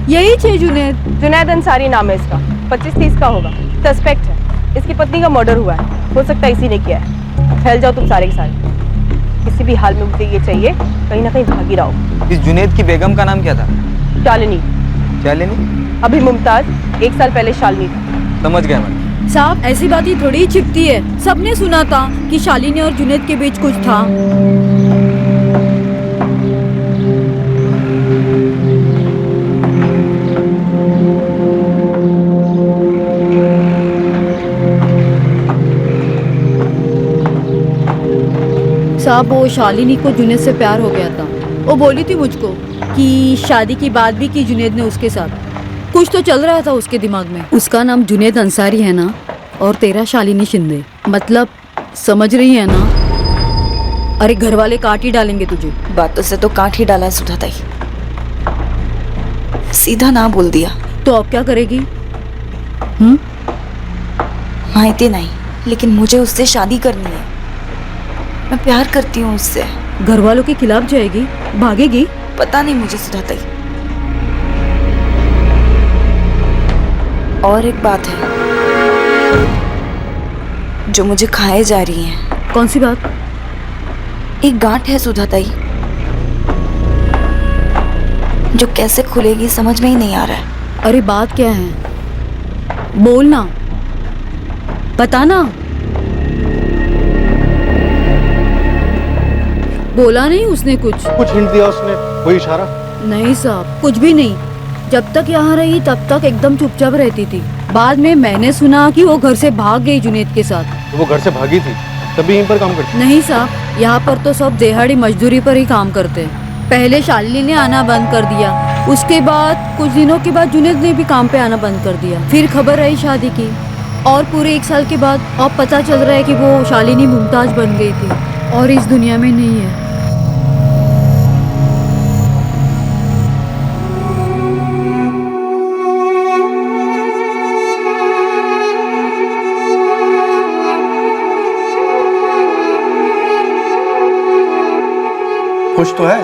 यही है जुनैद। जुनैद अंसारी नाम है इसका, 25-30 का होगा, सस्पेक्ट है। इसकी पत्नी का मर्डर हुआ है, हो सकता है इसी ने किया है। फैल जाओ तुम सारे के सारे, किसी भी हाल में मुझे ये चाहिए, कहीं ना कहीं भागी रहो। इस जुनैद की बेगम का नाम क्या था? शालिनी। शालिनी? अभी मुमताज, 1 साल पहले शालिनी था। समझ गया मैं। साहब ऐसी बातें थोड़ी छिपती है, सबने सुना था कि शालिनी और जुनैद के बीच कुछ था। साहब वो शालिनी को जुनैद से प्यार हो गया था, वो बोली थी मुझको कि शादी की बात भी की जुनैद ने उसके साथ। कुछ तो चल रहा था उसके दिमाग में। उसका नाम जुनैद अंसारी है ना, और तेरा शालिनी शिंदे, मतलब समझ रही है ना? अरे घर वाले काट ही डालेंगे तुझे। बातों से तो काट ही डाला है सुधा ताई, सीधा ना बोल दिया। तो अब क्या करेगी? माहिती नहीं, लेकिन मुझे उससे शादी करनी है। मैं प्यार करती हूँ उससे। घर वालों के खिलाफ जाएगी, भागेगी? पता नहीं मुझे सुधा ताई। और एक बात है जो मुझे खाए जा रही है। कौन सी बात? एक गांठ है सुधा ताई, जो कैसे खुलेगी समझ में ही नहीं आ रहा है। अरे बात क्या है, बोलना, बताना। बोला नहीं उसने? कुछ हिंट दिया उसने? कोई इशारा? नहीं साहब, कुछ भी नहीं। जब तक यहाँ रही तब तक एकदम चुपचाप रहती थी। बाद में मैंने सुना कि वो घर से भाग गई जुनैद के साथ। तो वो घर से भागी थी तभी यहीं पर काम करती? नहीं साहब, यहाँ पर तो सब दिहाड़ी मजदूरी पर ही काम करते हैं। पहले शालिनी ने आना बंद कर दिया, उसके बाद कुछ दिनों के बाद जुनैद ने भी काम पे आना बंद कर दिया। फिर खबर आई शादी की, और पूरे 1 साल के बाद अब पता चल रहा है कि वो शालिनी मुमताज बन गई थी और इस दुनिया में नहीं है। कुछ तो है।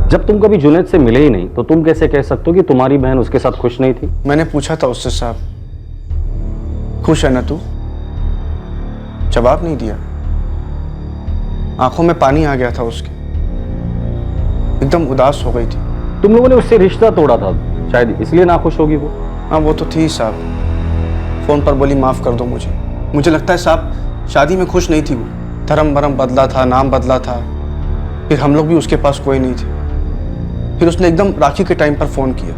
जब तुम कभी जुनैद से मिले ही नहीं तो तुम कैसे कह सकते हो कि तुम्हारी बहन उसके साथ खुश नहीं थी? मैंने पूछा था उससे, साहब खुश है ना तू? जवाब नहीं दिया। आंखों में पानी आ गया था उसके, एकदम उदास हो गई थी। तुम लोगों ने उससे रिश्ता तोड़ा था, शायद इसलिए नाखुश होगी वो। हाँ वो तो थी साहब, फोन पर बोली माफ कर दो मुझे लगता है साहब शादी में खुश नहीं थी वो। धर्म बदला था, नाम बदला था, फिर हम लोग भी उसके पास कोई नहीं थे। फिर उसने एकदम राखी के टाइम पर फोन किया।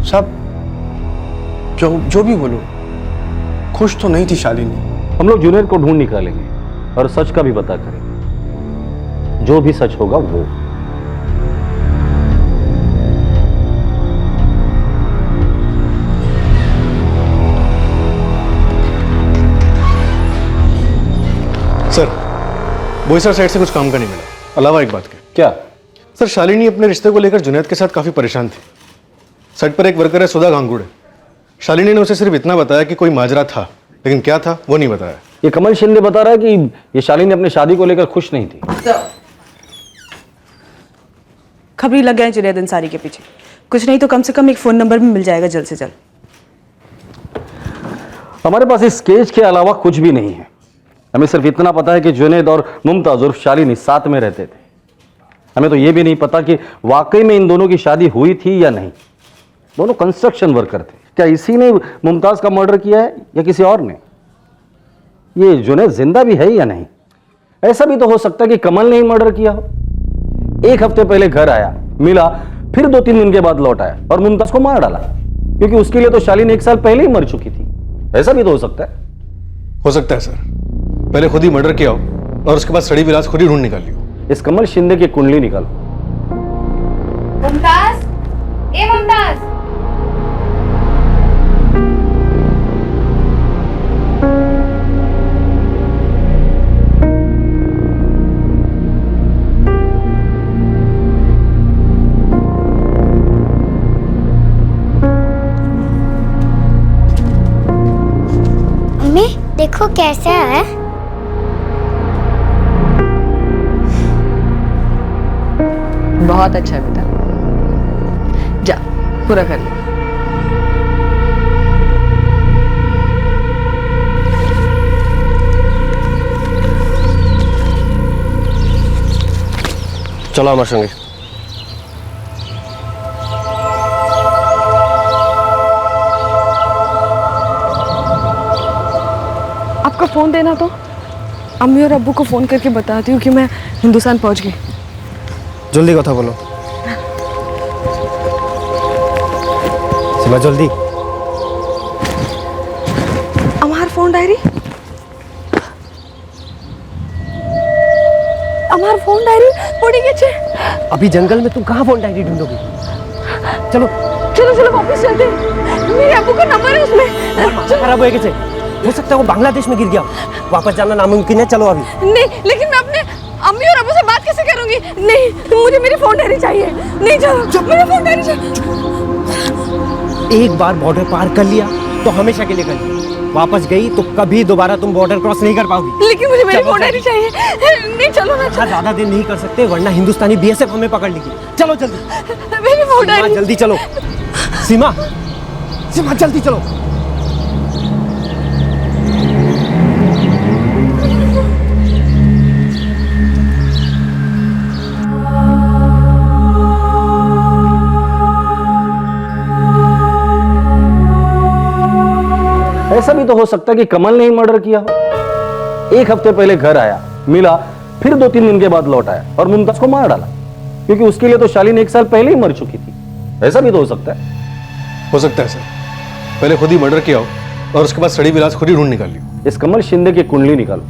साहब जो भी बोलो, खुश तो नहीं थी शालिनी। हम लोग जुनैद को ढूंढ निकालेंगे और सच का भी पता करेंगे। जो भी सच होगा वो। सर, बोईसर साइड से कुछ काम का नहीं मिला, अलावा एक बात के। क्या? सर, शालिनी अपने रिश्ते को लेकर जुनैद के साथ काफी परेशान थी। साइड पर एक वर्कर है सुधा गांगुड़े। शालिनी ने उसे सिर्फ इतना बताया कि कोई माजरा था, लेकिन क्या था वो नहीं बताया। ये कमल शिंदे बता रहा है कि ये शालिनी अपनी शादी को लेकर खुश नहीं थी। खबरी लग गए जुनैद अंसारी के पीछे। कुछ नहीं तो कम से कम एक फोन नंबर भी मिल जाएगा जल्द से जल्द। हमारे पास इस केस के अलावा कुछ भी नहीं है। हमें सिर्फ इतना पता है कि जुनैद और मुमताज उर्फ शालिनी साथ में रहते थे। हमें तो ये भी नहीं पता कि वाकई में इन दोनों की शादी हुई थी या नहीं। दोनों कंस्ट्रक्शन वर्कर थे। क्या इसी ने मुमताज का मर्डर किया है या किसी और ने? ये जुनैद जिंदा भी है या नहीं? ऐसा भी तो हो सकता है कि कमल ने ही मर्डर किया हो। एक हफ्ते पहले घर आया, मिला, फिर 2-3 दिन के बाद लौट आया और मुमताज को मार डाला, क्योंकि उसके लिए तो शालिनी 1 साल पहले ही मर चुकी थी। ऐसा भी तो हो सकता है। हो सकता है सर, पहले खुद ही मर्डर किया हो और उसके बाद सड़ी विलास खुद ही ढूंढ निकाल लियो। इस कमल शिंदे की कुंडली निकालो। मुमताज, ए मुमताज। मम्मी देखो कैसा है। बहुत अच्छा है बेटा, जा पूरा कर ले। चलो हमारे संगे। आपका फोन देना तो अम्मी और अब्बू को फोन करके बताती हूँ कि मैं हिंदुस्तान पहुँच गई। जल्दी कथा बोलो सीमा, जल्दी। আমার ফোন ডায়েরি, আমার ফোন ডায়েরি পড়ে গেছে। अभी जंगल में तुम कहाँ फोन डायरी ढूंढोगी? चलो चलो चलो वापस चलते हैं। मेरे अब्बू का नंबर है उसमें। माथा खराब हो गए, हो सकता है वो बांग्लादेश में गिर गया। वापस जाना नामुमकिन है। चलो अभी। नहीं, लेकिन मैं अपने अम्मी और अब्बू से बात कैसे करूंगी? नहीं, मुझे मेरी फोन डायरी चाहिए। नहीं, चलो मेरी फोन डायरी चाहिए। एक बार बॉर्डर पार कर लिया तो हमेशा के लिए कर लिया। वापस गई तो कभी दोबारा तुम बॉर्डर क्रॉस नहीं कर पाओगी। लेकिन मुझे मेरी फोन डायरी चाहिए। नहीं, चलो ना। ज्यादा देर नहीं कर सकते, वरना हिंदुस्तानी बीएसएफ हमें पकड़ लेगी। चलो जल्दी। मेरी फोन डायरी जल्दी चलो। सीमा, सीमा जल्दी चलो। ऐसा भी तो हो सकता है कि कमल ने ही मर्डर किया हो। एक हफ्ते पहले घर आया, मिला, फिर 2-3 दिन के बाद लौट आया और मुमताज को मार डाला, क्योंकि उसके लिए तो शालिनी 1 साल पहले ही मर चुकी थी। ऐसा भी तो हो सकता है। हो सकता है सर, पहले खुद ही मर्डर किया हो और उसके बाद सड़ी विलास खुद ही ढूंढ निकाल लियो। इस कमल शिंदे की कुंडली निकालो।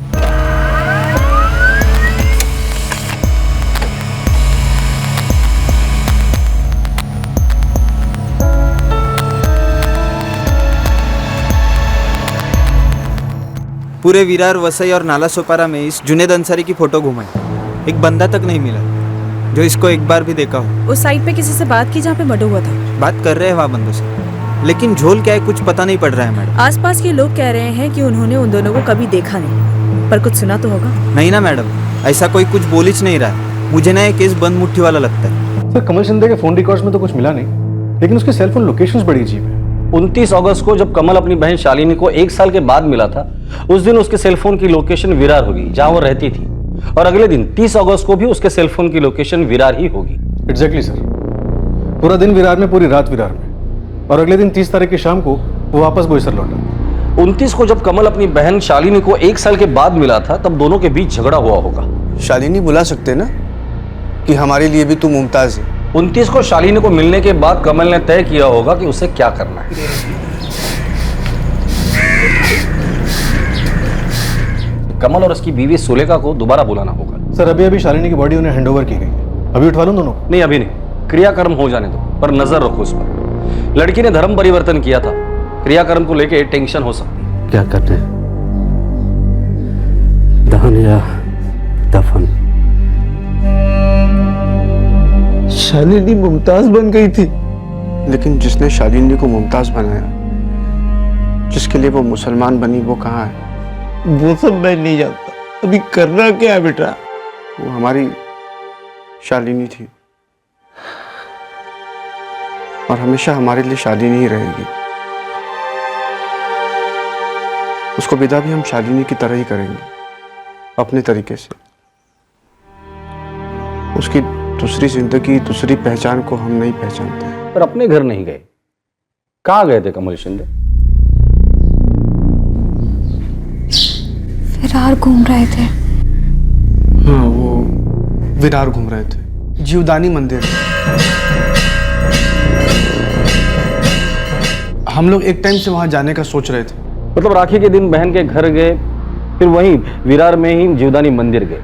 पूरे विरार, वसई और नाला सोपारा में इस जुनैद अंसारी की फोटो घुमाई। एक बंदा तक नहीं मिला जो इसको एक बार भी देखा हो। उस साइट पे किसी से बात की जहाँ पे मर्डर हुआ था? बात कर रहे हैं वहाँ बंदों से, लेकिन झोल क्या है कुछ पता नहीं पड़ रहा है मैडम। आसपास के लोग कह रहे हैं कि उन्होंने उन दोनों को कभी देखा नहीं, पर कुछ सुना तो होगा। नहीं ना मैडम, ऐसा कोई कुछ बोल ही नहीं रहा है। मुझे ना ये केस बंद मुट्ठी वाला लगता है। सर, कमल शिंदे के फोन रिकॉर्ड्स में तो कुछ मिला नहीं, लेकिन उसके सेलफोन लोकेशंस बड़ी अजीब है। 29 अगस्त को जब कमल अपनी बहन शालिनी को 1 साल के बाद मिला था, उस दिन उसके सेलफोन की लोकेशन विरार होगी जहां वो रहती थी, और अगले दिन 30 अगस्त को भी उसके सेलफोन की लोकेशन विरार ही होगी। एग्जैक्टली सर, पूरा दिन विरार में, पूरी रात विरार में, और अगले दिन 30 तारीख की शाम को वो वापस बोईसर लौटा। 29 को जब कमल अपनी बहन शालिनी को 1 साल के बाद मिला था, तब दोनों के बीच झगड़ा हुआ होगा। शालिनी बुला सकते ना, कि हमारे लिए भी तू मुमताज है। 29 को शालिनी को मिलने के बाद कमल ने तय किया होगा कि उसे क्या करना है। कमल और उसकी बीवी सुलेखा को दोबारा बुलाना होगा। सर अभी शालिनी की बॉडी उन्हें हैंडओवर की गई, अभी उठवा लूं दोनों को? नहीं अभी नहीं, क्रियाकर्म हो जाने दो, पर नजर रखो उस पर। लड़की ने धर्म परिवर्तन किया था, क्रियाकर्म को लेके टेंशन हो सकती है। क्या करते हैं, दहन या दफन? शालिनी मुमताज बन गई थी, लेकिन जिसने शालिनी को मुमताज बनाया, जिसके लिए वो मुसलमान बनी, वो कहाँ है? वो सब मैं नहीं जानता, अभी करना क्या है बेटा? वो हमारी शालिनी थी और हमेशा हमारे लिए शालिनी ही रहेगी। उसको विदा भी हम शालिनी की तरह ही करेंगे, अपने तरीके से। उसकी दूसरी जिंदगी, दूसरी पहचान को हम नहीं पहचानते। पर अपने घर नहीं गए, कहाँ गए थे कमल शिंदे? विरार घूम रहे थे। हाँ, वो विरार घूम रहे थे, जीवदानी मंदिर। हम लोग एक टाइम से वहां जाने का सोच रहे थे। मतलब राखी के दिन बहन के घर गए, फिर वहीं विरार में ही जीवदानी मंदिर गए।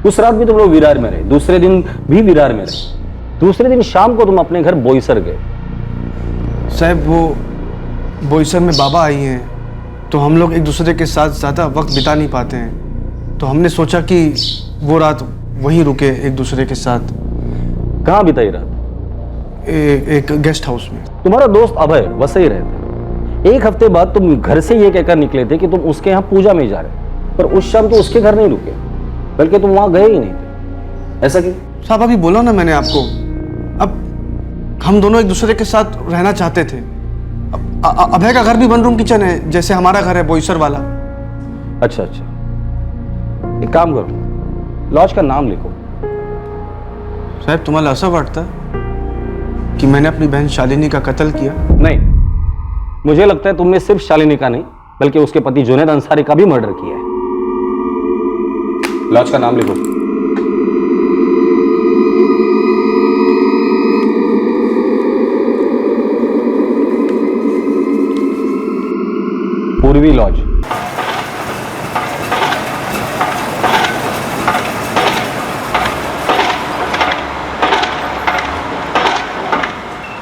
उस रात भी तुम लोग विरार में रहे, दूसरे दिन भी विरार में रहे, दूसरे दिन शाम को तुम अपने घर बोईसर गए। साहब वो बोईसर में बाबा आई हैं, तो हम लोग एक दूसरे के साथ ज़्यादा वक्त बिता नहीं पाते हैं, तो हमने सोचा कि वो रात वहीं रुके एक दूसरे के साथ। कहाँ बिताई रात? एक गेस्ट हाउस में। तुम्हारा दोस्त अभय वसई रहते, एक हफ्ते बाद तुम घर से ये कहकर निकले थे कि तुम उसके यहाँ पूजा में जा रहे, पर उस शाम तो उसके घर नहीं रुके, बल्कि तुम वहां गए ही नहीं थे। ऐसा क्यों? साहब अभी बोला ना मैंने आपको, अब हम दोनों एक दूसरे के साथ रहना चाहते थे। अभय का घर भी वन रूम किचन है, जैसे हमारा घर है बोईसर वाला। अच्छा अच्छा, एक काम करो, लॉज का नाम लिखो। साहब तुम्हाला असं वाटतं कि मैंने अपनी बहन शालिनी का कत्ल किया? नहीं, मुझे लगता है तुमने सिर्फ शालिनी का नहीं, बल्कि उसके पति जुनैद अंसारी का भी मर्डर किया है। लॉज का नाम लिखो। पूर्वी लॉज।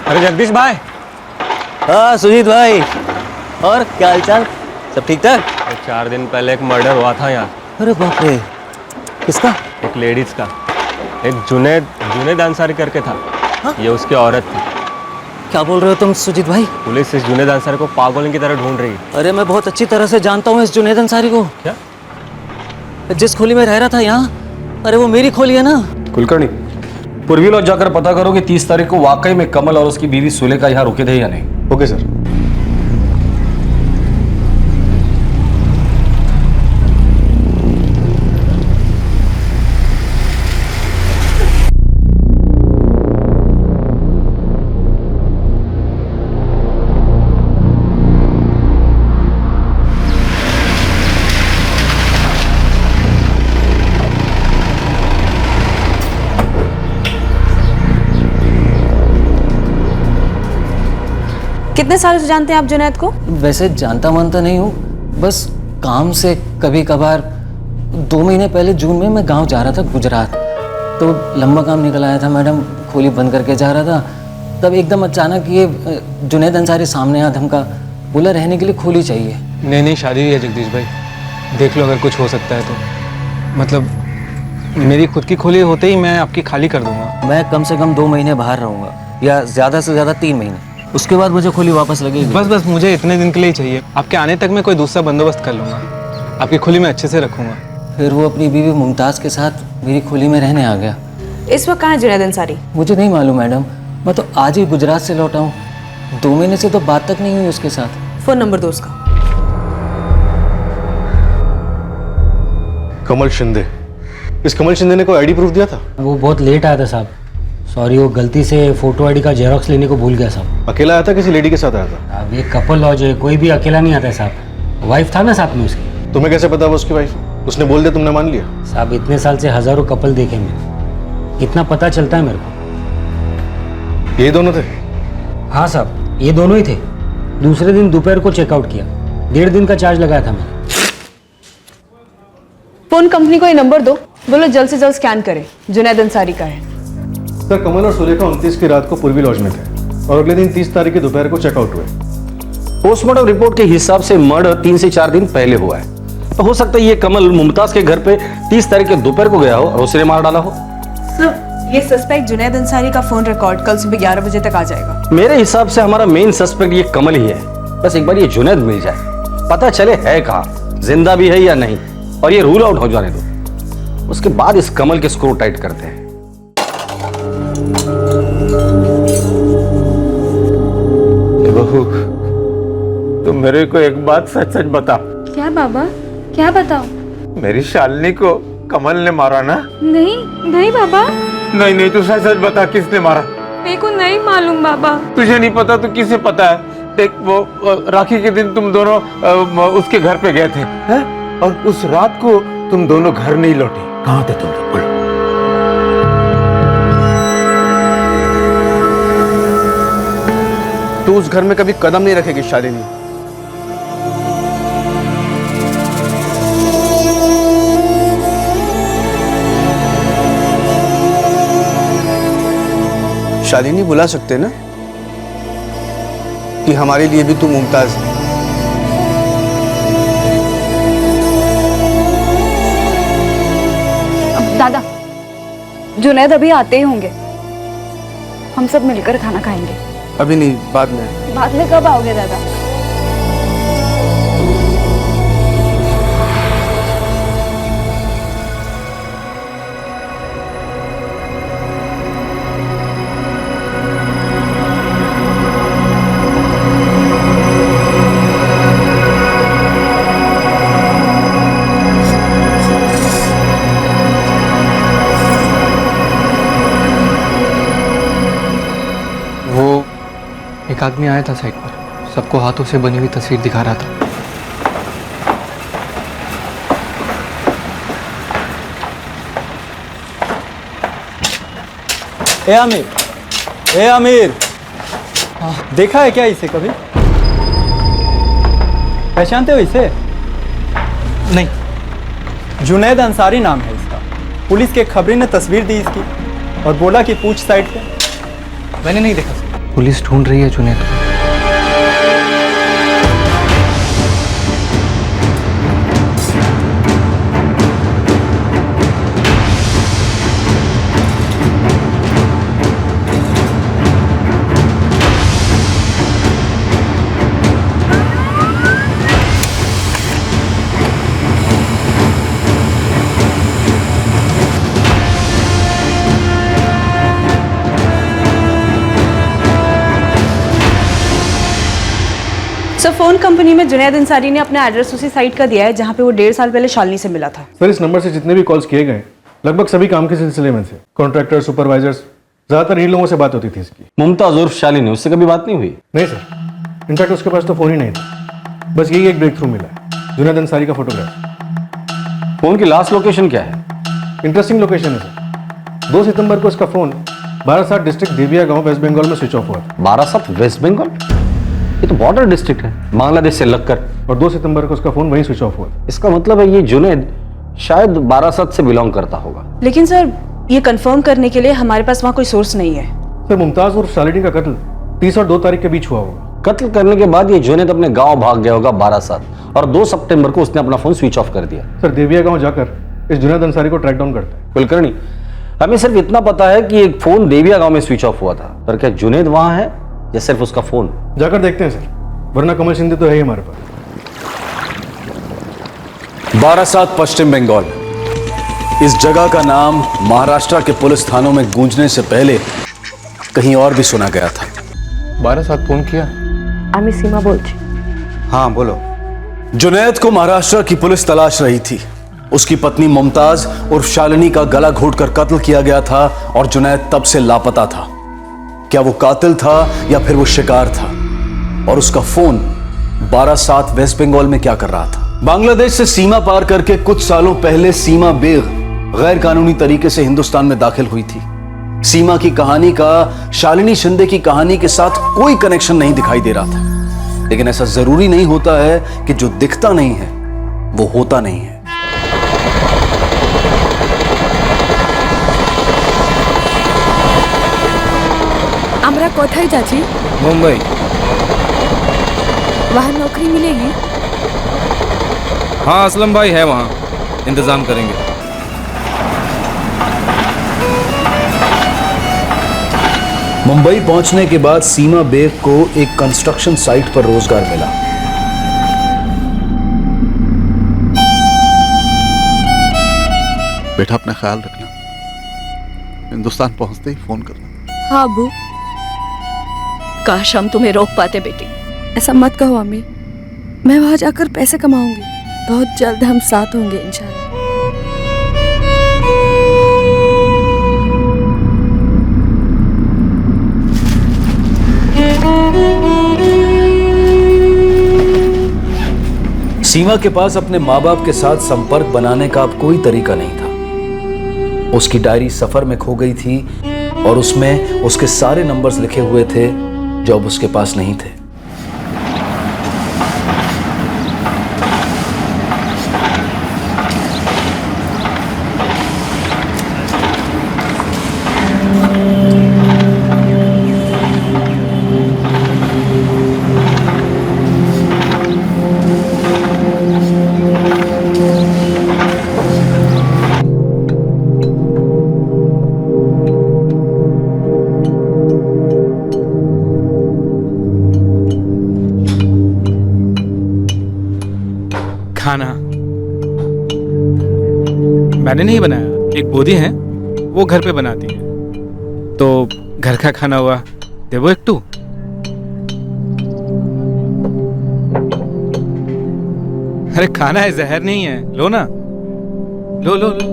अरे जगदीश भाई। हाँ सुजीत भाई, और क्या हालचाल? सब ठीक ठाक? 4 दिन पहले एक मर्डर हुआ था यहाँ। अरे बाप रे, किसका? एक लेडीज का, एक जुनैद अंसारी करके था। हाँ? ये उसकी औरत थी। क्या बोल रहे हो तुम सुजीत भाई? पुलिस इस जुनैद अंसारी को पागल की तरह ढूंढ रही है। अरे मैं बहुत अच्छी तरह से जानता हूँ इस जुनैद अंसारी को। क्या? जिस खोली में रह रहा था यहाँ, अरे वो मेरी खोली है ना। कुलकर्णी, पूर्वी लॉज जाकर पता करो कि 30 तारीख को वाकई में कमल और उसकी बीवी सुलेखा यहाँ रुके थे या नहीं। Okay sir. कितने सालों से जानते हैं आप जुनैद को? वैसे जानता मानता नहीं हूँ, बस काम से कभी कभार। 2 महीने पहले जून में मैं गांव जा रहा था गुजरात, तो लंबा काम निकल आया था मैडम, खोली बंद करके जा रहा था। तब एकदम अचानक ये जुनैद अंसारी सामने आया, धमका, बोला रहने के लिए खोली चाहिए। नहीं शादी हुई है जगदीश भाई, देख लो अगर कुछ हो सकता है तो। मतलब मेरी खुद की खोली होते ही मैं आपकी खाली कर दूंगा। मैं कम से कम 2 महीने बाहर रहूँगा, या ज़्यादा से ज़्यादा 3 महीने, उसके बाद मुझे खोली वापस लगेगी। बस मुझे इतने दिन के लिए चाहिए, आपके आने तक मैं कोई दूसरा बंदोबस्त कर लूँगा, आपकी खोली में अच्छे से रखूँगा। फिर वो अपनी बीवी मुमताज़ के साथ मेरी खोली में रहने आ गया। इस वक्त कहाँ है जुनैद अंसारी? मुझे नहीं मालूम मैडम, मैं तो आज ही गुजरात से लौटा हूँ, 2 महीने से तो बात तक नहीं हुई उसके साथ। फोन नंबर दो उसका। कमल शिंदे। इस कमल शिंदे ने कोई आईडी प्रूफ दिया था? वो बहुत लेट आया था साहब, सॉरी, वो गलती से फोटो आईडी का जेरोक्स लेने को भूल गया साहब। अकेला आया था, किसी लेडी के साथ आया था? अब ये कपल लॉज है, कोई भी अकेला नहीं आता है साहब, वाइफ था ना साथ में उसकी। तुम्हें कैसे पता वो उसकी वाइफ? उसने बोल दिया, तुमने मान लिया? साहब इतने साल से हजारों कपल देखे मैं, इतना पता चलता है मेरे को। ये दोनों थे? हाँ साहब, ये दोनों ही थे। दूसरे दिन दोपहर को चेकआउट किया। 1.5 दिन का चार्ज लगाया था मैंने। फोन कंपनी को ये नंबर दो, बोलो जल्द से जल्द स्कैन करें। जुनैद अंसारी का है। सर, कमल और सुलेखा 29 की रात को पूर्वी लॉज में थे और अगले दिन 30 तारीख की दोपहर को चेकआउट हुए। पोस्टमार्टम रिपोर्ट के हिसाब से मर्डर 3 से 4 दिन पहले हुआ है, तो हो सकता है ये कमल मुमताज के घर पे 30 तारीख के दोपहर को गया हो और उसने मार डाला हो। सर, ये सस्पेक्ट जुनैद अंसारी का फोन रिकॉर्ड कल सुबह 11 बजे तक आ जाएगा। मेरे हिसाब से हमारा मेन सस्पेक्ट ये कमल ही है। बस एक बार ये जुनैद मिल जाए, पता चले है कहाँ, जिंदा भी है या नहीं, और ये रूल आउट हो जाने दो, उसके बाद इस कमल के स्क्रू टाइट करते हैं। बहू, तुम मेरे को एक बात सच सच बता। क्या बाबा, क्या बताओ? मेरी शालिनी को कमल ने मारा ना? नहीं नहीं बाबा। नहीं नहीं, तू सच सच बता, किसने मारा? मेरे को नहीं मालूम बाबा। तुझे नहीं पता तो किसे पता है? देख, वो राखी के दिन तुम दोनों उसके घर पे गए थे, हैं? और उस रात को तुम दोनों घर नहीं लौटे। कहाँ थे तुम लोग? बोलो। तू उस घर में कभी कदम नहीं रखेगी शालिनी। शालिनी, बुला सकते ना कि हमारे लिए भी तू मुमताज है। दादा, जुनैद अभी आते ही होंगे। हम सब मिलकर खाना खाएंगे। अभी नहीं, बाद में। बाद में कब आओगे दादा? एक आदमी आया था साइट पर, सबको हाथों से बनी हुई तस्वीर दिखा रहा था। ए आमिर, ए आमिर, देखा है क्या इसे कभी? पहचानते हो इसे? नहीं। जुनैद अंसारी नाम है इसका। पुलिस के खबरी ने तस्वीर दी इसकी और बोला कि पूछ साइड पे। मैंने नहीं देखा। पुलिस ढूंढ रही है जुनैद को। सर, फोन कंपनी में जुनैद अंसारी ने अपना एड्रेस उसी साइट का दिया है जहां पे वो 1.5 साल पहले शालिनी से मिला था। सर, इस नंबर से जितने भी कॉल्स किए गए लगभग सभी काम के सिलसिले में थे। कॉन्ट्रैक्टर, सुपरवाइजर्स, ज्यादातर इन लोगों से बात होती थी इसकी। मुमताज उर्फ शालिनी, उससे कभी बात नहीं हुई? नहीं सर, इनफैक्ट उसके पास तो फोन ही नहीं था। बस यही एक ब्रेक थ्रू मिला है, जुनैद अंसारी का फोटोग्राफ। फोन की लास्ट लोकेशन क्या है? इंटरेस्टिंग लोकेशन है सर। 2 सितंबर को इसका फोन बारासात डिस्ट्रिक्ट देविया गांव वेस्ट बंगाल में स्विच ऑफ हुआ था। बारासात वेस्ट बंगाल? ये तो बॉर्डर डिस्ट्रिक्ट है बांग्लादेश से लगकर। और 2 सितंबर को उसका फोन वहीं स्विच ऑफ हुआ था। इसका मतलब है ये जुनैद शायद बारासात से बिलोंग करता होगा। लेकिन सर, ये कंफर्म करने के लिए हमारे पास वहाँ कोई सोर्स नहीं है। सर, मुमताज और शालिनी का कत्ल 30 और 2 तारीख के बीच हुआ होगा। कत्ल करने के बाद ये जुनैद अपने गांव भाग गया होगा बारासात, और 2 सितंबर को उसने अपना फोन स्विच ऑफ कर दिया। सर, देविया गांव जाकर इस जुनैद अंसारी को ट्रैक डाउन करता है। कुलकर्णी, हमें सिर्फ इतना पता है कि एक फोन देविया गांव में स्विच ऑफ हुआ था, पर क्या जुनैद वहां है या सिर्फ उसका फोन? जाकर देखते हैं सर, वरना कमल शिंदे तो है ही हमारे पास। बारासात, पश्चिम बंगाल। इस जगह का नाम महाराष्ट्र के पुलिस थानों में गूंजने से पहले कहीं और भी सुना गया था। बारासात फोन किया? আমি सीमा बोलছি। हाँ बोलो। जुनैद को महाराष्ट्र की पुलिस तलाश रही थी। उसकी पत्नी मुमताज और शालिनी का गला घोटकर कत्ल किया गया था और जुनैद तब से लापता था। क्या वो कातिल था या फिर वो शिकार था? और उसका फोन बारासात वेस्ट बंगाल में क्या कर रहा था? बांग्लादेश से सीमा पार करके कुछ सालों पहले सीमा बेग गैर कानूनी तरीके से हिंदुस्तान में दाखिल हुई थी। सीमा की कहानी का शालिनी शिंदे की कहानी के साथ कोई कनेक्शन नहीं दिखाई दे रहा था, लेकिन ऐसा जरूरी नहीं होता है कि जो दिखता नहीं है वो होता नहीं है। আমরা কোথায় যাচ্ছি? मुंबई। वहाँ नौकरी मिलेगी? हाँ असलम भाई है वहाँ, इंतजाम करेंगे। मुंबई पहुंचने के बाद सीमा बेग को एक कंस्ट्रक्शन साइट पर रोजगार मिला। बेटा अपना ख्याल रखना, हिंदुस्तान पहुंचते ही फोन करना। हाँ अबू, काश हम तुम्हें रोक पाते बेटी। ऐसा मत कहो अम्मी, मैं वहाँ जाकर पैसे कमाऊंगी, बहुत जल्द हम साथ होंगे इंशाल्लाह। सीमा के पास अपने माँ बाप के साथ संपर्क बनाने का अब कोई तरीका नहीं था। उसकी डायरी सफर में खो गई थी और उसमें उसके सारे नंबर्स लिखे हुए थे जो अब उसके पास नहीं थे। खाना मैंने नहीं बनाया, एक बोधी है वो घर पे बनाती है, तो घर का खाना हुआ देवो एक टू। अरे खाना है, जहर नहीं है, लो ना, लो लो लो।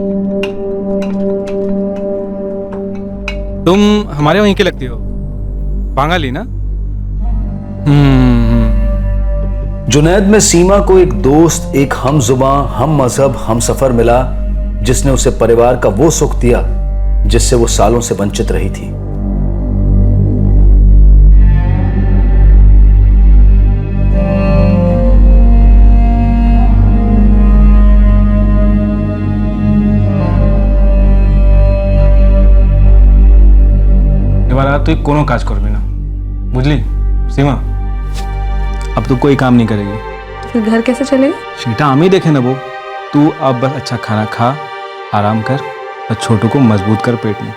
तुम हमारे वहीं की लगती हो, बांगाली ना? जुनैद में सीमा को एक दोस्त, एक हम जुबां, हम मजहब, हम सफर मिला, जिसने उसे परिवार का वो सुख दिया जिससे वो सालों से वंचित रही थी। এবার তুই কোনো কাজ করবি না, বুঝলি सीमा? अब तू कोई काम नहीं करेगी। फिर घर कैसे चलेगा? सीटा हम ही देखे नेबो, तू अब बस अच्छा खाना खा, आराम कर और छोटू को मजबूत कर पेट में।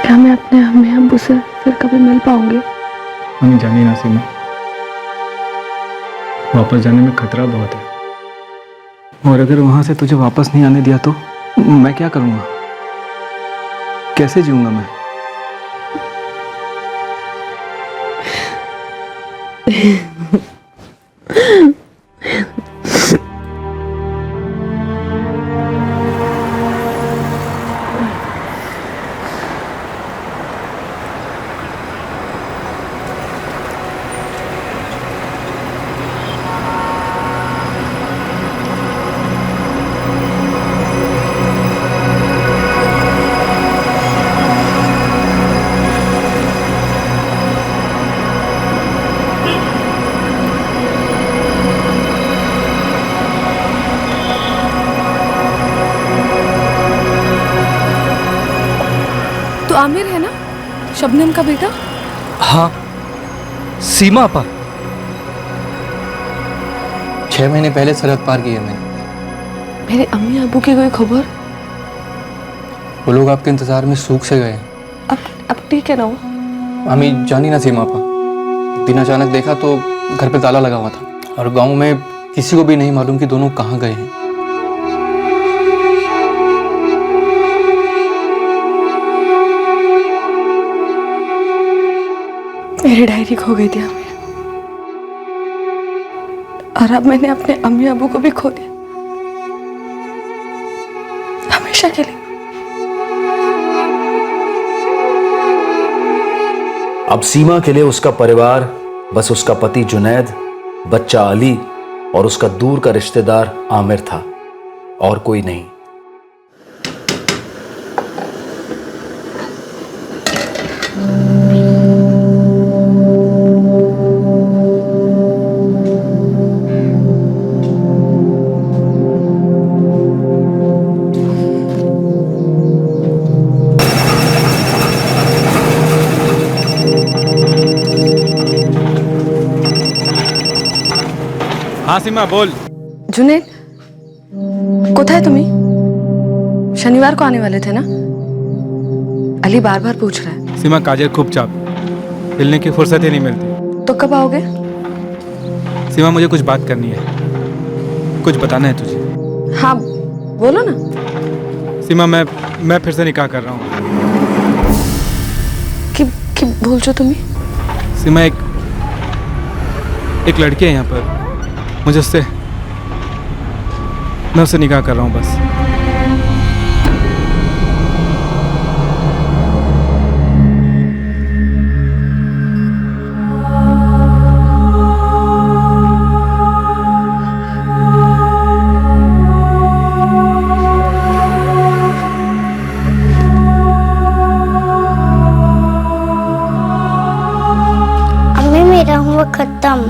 क्या मैं अपने अम्मी अब्बू से फिर कभी मिल पाऊंगी? हमें जानी ना सीमा, वापस जाने में खतरा बहुत है, और अगर वहां से तुझे वापस नहीं आने दिया तो मैं क्या करूंगा, कैसे जीऊंगा मैं? आमिर है ना, शबनम का बेटा? हाँ, सीमा अपा 6 महीने पहले सरहद पार की है मैंने। मेरे अम्मी अबू की कोई खबर? वो लोग आपके इंतजार में सूख से गए। अब ठीक है ना वो? हमें जानी ना सीमा अपा, एक दिन अचानक देखा तो घर पे ताला लगा हुआ था और गांव में किसी को भी नहीं मालूम कि दोनों कहाँ गए हैं। मेरी डायरी खो गई थी आमिर, और अब मैंने अपने अम्मी अबू को भी खो दिया, हमेशा के लिए। अब सीमा के लिए उसका परिवार बस उसका पति जुनैद, बच्चा अली और उसका दूर का रिश्तेदार आमिर था, और कोई नहीं। हाँ सीमा बोल। जुनेद कोথায় তুমি? शनिवार को आने वाले थे ना? अली बार बार पूछ रहा है। सीमा काजल खूब चाप, हिलने की फुर्सत ही नहीं मिलती। तो कब आओगे? सीमा मुझे कुछ बात करनी है, कुछ बताना है तुझे। हाँ बोलो ना। सीमा मैं फिर से निकाह कर रहा हूँ। कि बोलছো তুমি? सीमा एक लड़की है यहाँ पर, मैं उससे निकाह कर रहा हूँ बस। अम्मी मेरा होमवर्क खत्म।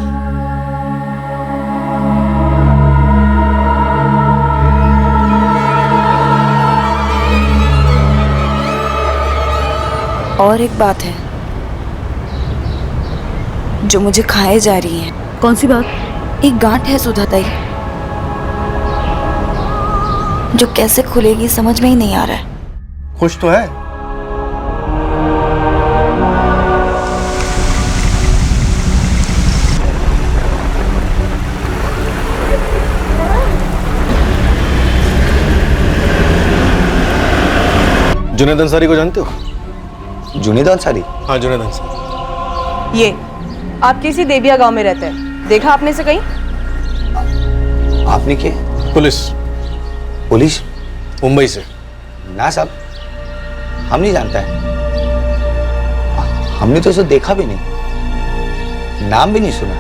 और एक बात है जो मुझे खाए जा रही है। कौन सी बात? एक गांठ है सुधा ताई, जो कैसे खुलेगी समझ में ही नहीं आ रहा है। खुश तो है? जुनैद अंसारी को जानते हो? जुनैद अंसारी? हाँ जुनैद अंसारी। ये आप किसी देविया गांव में रहते हैं, देखा आपने से कहीं? आपने क्या? पुलिस। पुलिस? मुंबई से। ना साहब, हम नहीं जानता है। हमने तो उसे देखा भी नहीं, नाम भी नहीं सुना।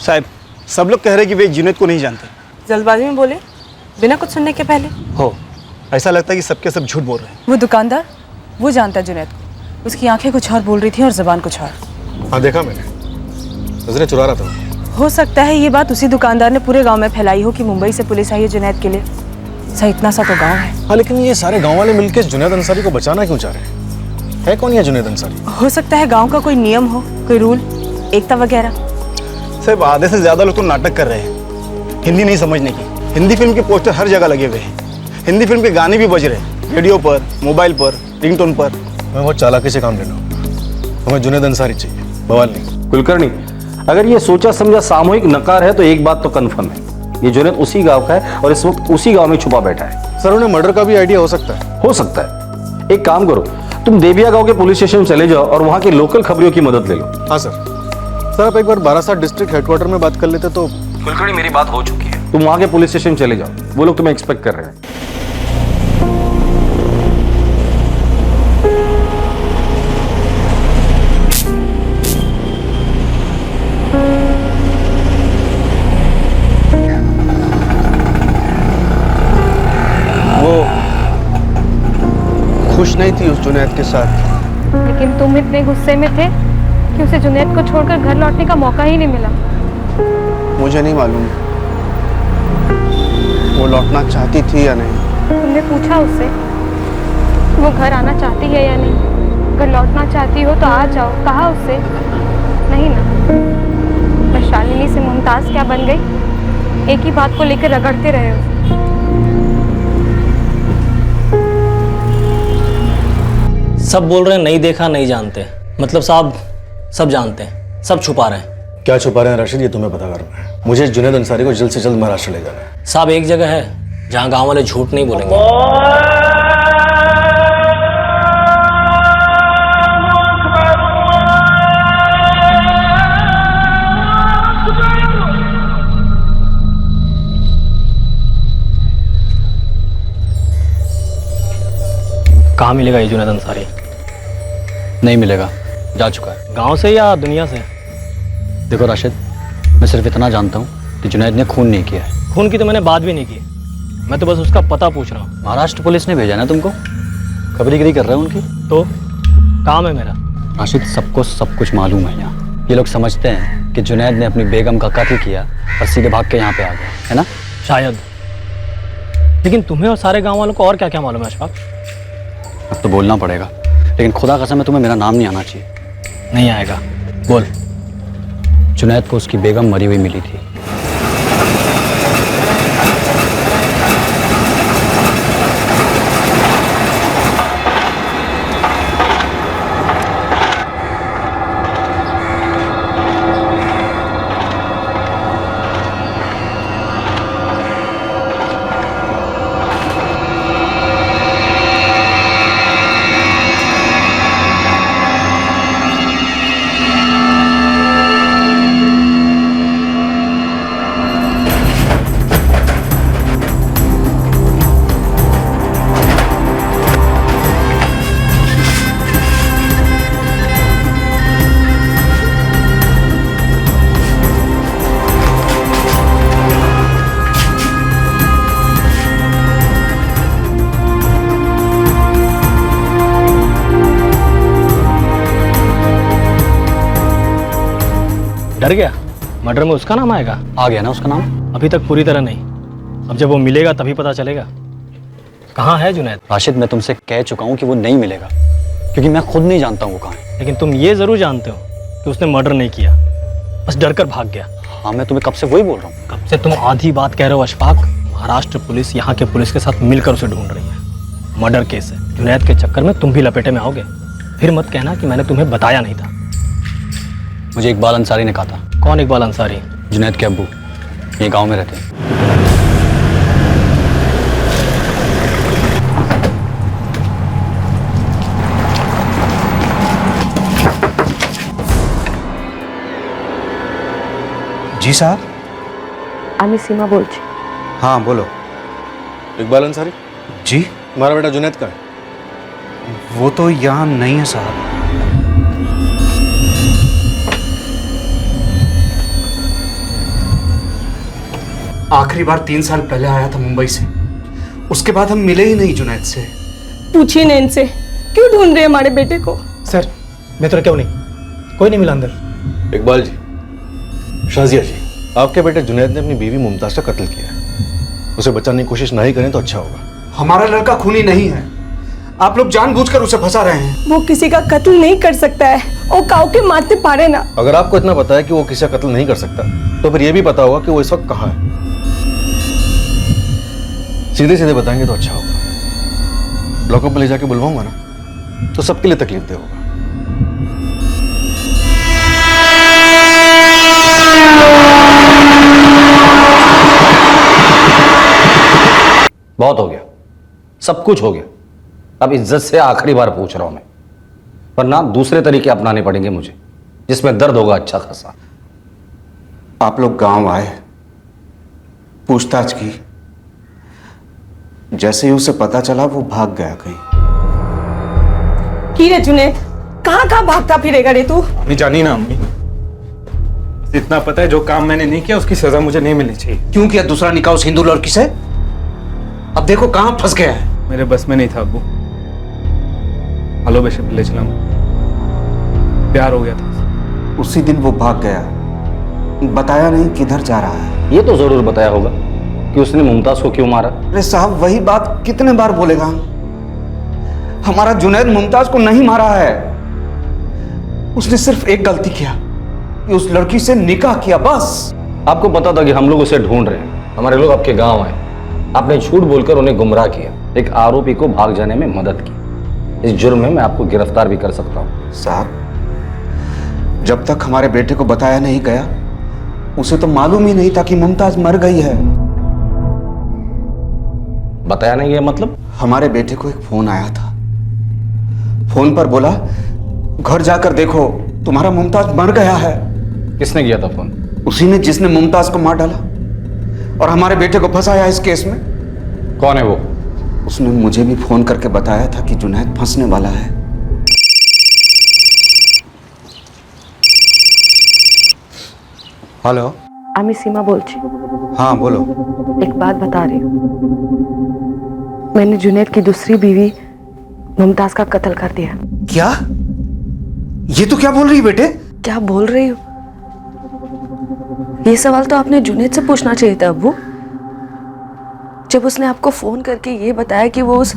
साहब सब लोग कह रहे हैं कि वे जुनैद को नहीं जानते। जल्दबाजी में बोले, बिना कुछ सुनने के पहले। हो, ऐसा लगता है कि सबके सब झूठ बोल रहे हैं। वो दुकानदार, वो जानता है जुनैद को। उसकी आंखें कुछ और बोल रही थी और जुबान कुछ और। हाँ देखा मैंने, नजरें चुरा रहा था। हो सकता है ये बात उसी दुकानदार ने पूरे गांव में फैलाई हो कि मुंबई से पुलिस आई है जुनैद के लिए। सही इतना सा तो गांव है। हाँ लेकिन ये सारे गांव वाले मिलकर जुनैद अंसारी को बचाना क्यों चाह रहे हैं? है कौन ये जुनैद अंसारी? हो सकता है गांव का कोई नियम हो, कोई रूल, एकता वगैरह। साहब आधे से ज्यादा लोग तो नाटक कर रहे हैं, हिंदी नहीं समझने की। हिंदी फिल्म के पोस्टर हर जगह लगे हुए हैं, हिंदी फिल्म के गाने भी बज रहे हैं, रेडियो पर, मोबाइल पर, रिंगटोन पर। मैं बहुत चालाकी से काम लेना हूँ, हमें जुनैद अंसारी चाहिए, बवाल नहीं। कुलकर्णी, अगर ये सोचा समझा सामूहिक नकार है तो एक बात तो कन्फर्म है, ये जुनैद उसी गांव का है और इस वक्त उसी गांव में छुपा बैठा है। सर उन्हें मर्डर का भी आइडिया हो सकता है। हो सकता है। एक काम करो, तुम देविया गांव के पुलिस स्टेशन चले जाओ और वहां के लोकल खबरियों की मदद ले लो। हाँ सर। सर आप एक बार बारासात डिस्ट्रिक्ट हेडक्वार्टर में बात कर लेते तो। कुलकर्णी मेरी बात हो चुकी है, तुम वहां के पुलिस स्टेशन चले जाओ, वो लोग तुम्हें एक्सपेक्ट कर रहे हैं। वो खुश नहीं थी उस जुनैद के साथ। लेकिन तुम इतने गुस्से में थे कि उसे जुनैद को छोड़कर घर लौटने का मौका ही नहीं मिला। मुझे नहीं मालूम वो लौटना चाहती थी या नहीं। तुमने पूछा उससे कि वो घर आना चाहती है या नहीं? अगर लौटना चाहती हो तो आ जाओ, कहा उससे? नहीं ना। मैं शालिनी से मुमताज क्या बन गई, एक ही बात को लेकर रगड़ते रहे हो। सब बोल रहे हैं नहीं देखा नहीं जानते, मतलब साहब सब जानते हैं, सब छुपा रहे हैं। क्या छुपा रहे हैं राशिद, ये तुम्हें पता करना है। मुझे जुनैद अंसारी को जल्द से जल्द महाराष्ट्र ले जाना है। साहब एक जगह है जहां गांव वाले झूठ नहीं बोलेंगे। कहाँ मिलेगा ये जुनैद अंसारी? नहीं मिलेगा, जा चुका है। गांव से या दुनिया से? देखो राशिद, मैं सिर्फ इतना जानता हूँ कि जुनैद ने खून नहीं किया है। खून की तो मैंने बात भी नहीं की, मैं तो बस उसका पता पूछ रहा हूँ। महाराष्ट्र पुलिस ने भेजा ना तुमको, खबरीगिरी कर रहे हो उनकी। तो काम है मेरा। राशिद, सबको सब कुछ मालूम है यहाँ। ये लोग समझते हैं कि जुनैद ने अपनी बेगम का कत्ल किया और सीधे भाग के यहाँ पे आ गया, है ना? शायद, लेकिन तुम्हें और सारे गांव वालों को और क्या क्या मालूम है अशफाक? अब तो बोलना पड़ेगा, लेकिन खुदा कसम है तुम्हें मेरा नाम नहीं आना चाहिए। नहीं आएगा, बोल। जुनैद को उसकी बेगम मरी हुई मिली थी। डर गया? मर्डर में उसका नाम आएगा? आ गया ना उसका नाम। अभी तक पूरी तरह नहीं, अब जब वो मिलेगा तभी पता चलेगा। कहाँ है जुनैद? राशिद, मैं तुमसे कह चुका हूँ कि वो नहीं मिलेगा, क्योंकि मैं खुद नहीं जानता हूँ वो कहाँ है। लेकिन तुम ये जरूर जानते हो कि उसने मर्डर नहीं किया, बस डर कर भाग गया। हाँ, मैं तुम्हें कब से वही बोल रहा हूँ। कब से तुम आधी बात कह रहे हो अशफाक। महाराष्ट्र पुलिस यहाँ के पुलिस के साथ मिलकर उसे ढूंढ रही है। मर्डर केस है, जुनैद के चक्कर में तुम भी लपेटे में आओगे। फिर मत कहना कि मैंने तुम्हें बताया नहीं था। मुझे इकबाल अंसारी ने कहा था। कौन इकबाल अंसारी? जुनैद के अब्बू, ये गांव में रहते हैं। जी साहब। আমি सीमा बोलছি। हाँ बोलो। इकबाल अंसारी जी। हमारा बेटा जुनैद का है। वो तो यहाँ नहीं है साहब। आखिरी बार 3 साल पहले आया था मुंबई से, उसके बाद हम मिले ही नहीं जुनैद से। पूछिए ना इनसे, क्यों ढूंढ रहे हैं हमारे बेटे को? सर, मैं तो क्यों नहीं, कोई नहीं मिला अंदर। इकबाल जी, शाजिया जी, आपके बेटे जुनैद ने अपनी बीवी मुमताज का कत्ल किया है। उसे बचाने की कोशिश नहीं करें तो अच्छा होगा। हमारा लड़का खूनी नहीं है, आप लोग जानबूझकर उसे फंसा रहे हैं। वो किसी का कत्ल नहीं कर सकता है, वो काऊ के मारते पारे ना। अगर आपको इतना पता है कि वो किसी का कत्ल नहीं कर सकता, तो फिर यह भी पता होगा कि वो इस वक्त कहाँ है। सीधे सीधे बताएंगे तो अच्छा होगा। लॉकअप में ले जाके बुलवाऊंगा ना, तो सबके लिए तकलीफ दे होगा। बहुत हो गया, सब कुछ हो गया। अब इज्जत से आखिरी बार पूछ रहा हूं मैं, वरना दूसरे तरीके अपनाने पड़ेंगे मुझे, जिसमें दर्द होगा अच्छा खासा। आप लोग गांव आए, पूछताछ की, जैसे ही उसे पता चला वो भाग गया कहीं। की रे जुनैद, कहाँ कहाँ भागता फिरेगा रे तू? नहीं जानी ना अम्मी, इतना पता है जो काम मैंने नहीं किया उसकी सजा मुझे नहीं मिलनी चाहिए। क्यों किया दूसरा निकाह उस हिंदू लड़की से? अब देखो कहाँ फंस गया है। मेरे बस में नहीं था अब्बू। हेलो बेशक ले चला, प्यार हो गया था। उसी दिन वो भाग गया, बताया नहीं किधर जा रहा है। ये तो जरूर बताया होगा कि उसने मुमताज को क्यों मारा। अरे साहब, वही बात कितने बार बोलेगा? हमारा जुनैद मुमताज को नहीं मारा है, उसने सिर्फ एक गलती किया कि उस लड़की से निकाह किया, बस। आपको पता था कि हम लोग उसे ढूंढ रहे हैं, हमारे लोग आपके गांव आए, आपने झूठ बोलकर उन्हें गुमराह किया, एक आरोपी को भाग जाने में मदद की। इस जुर्म में मैं आपको गिरफ्तार भी कर सकता हूं। साहब, जब तक हमारे बेटे को बताया नहीं गया, उसे तो मालूम ही नहीं था कि मुमताज मर गई है। बताया नहीं है मतलब? हमारे बेटे को एक फोन आया था, फोन पर बोला घर जाकर देखो तुम्हारा मुमताज मर गया है। किसने किया था फोन? उसी ने जिसने मुमताज को मार डाला और हमारे बेटे को फंसाया इस केस में। कौन है वो? उसने मुझे भी फोन करके बताया था कि जुनैद फंसने वाला है। हेलो, আমি सीमा बोलছি। हाँ बोलो। एक बात बता रही हूँ, मैंने जुनैद की दूसरी बीवी मुमताज का कत्ल कर दिया। क्या? ये तो क्या बोल रही है बेटे? क्या बोल रही हो? ये सवाल तो आपने जुनैद से पूछना चाहिए था अब्बू। जब उसने आपको फोन करके ये बताया कि वो उस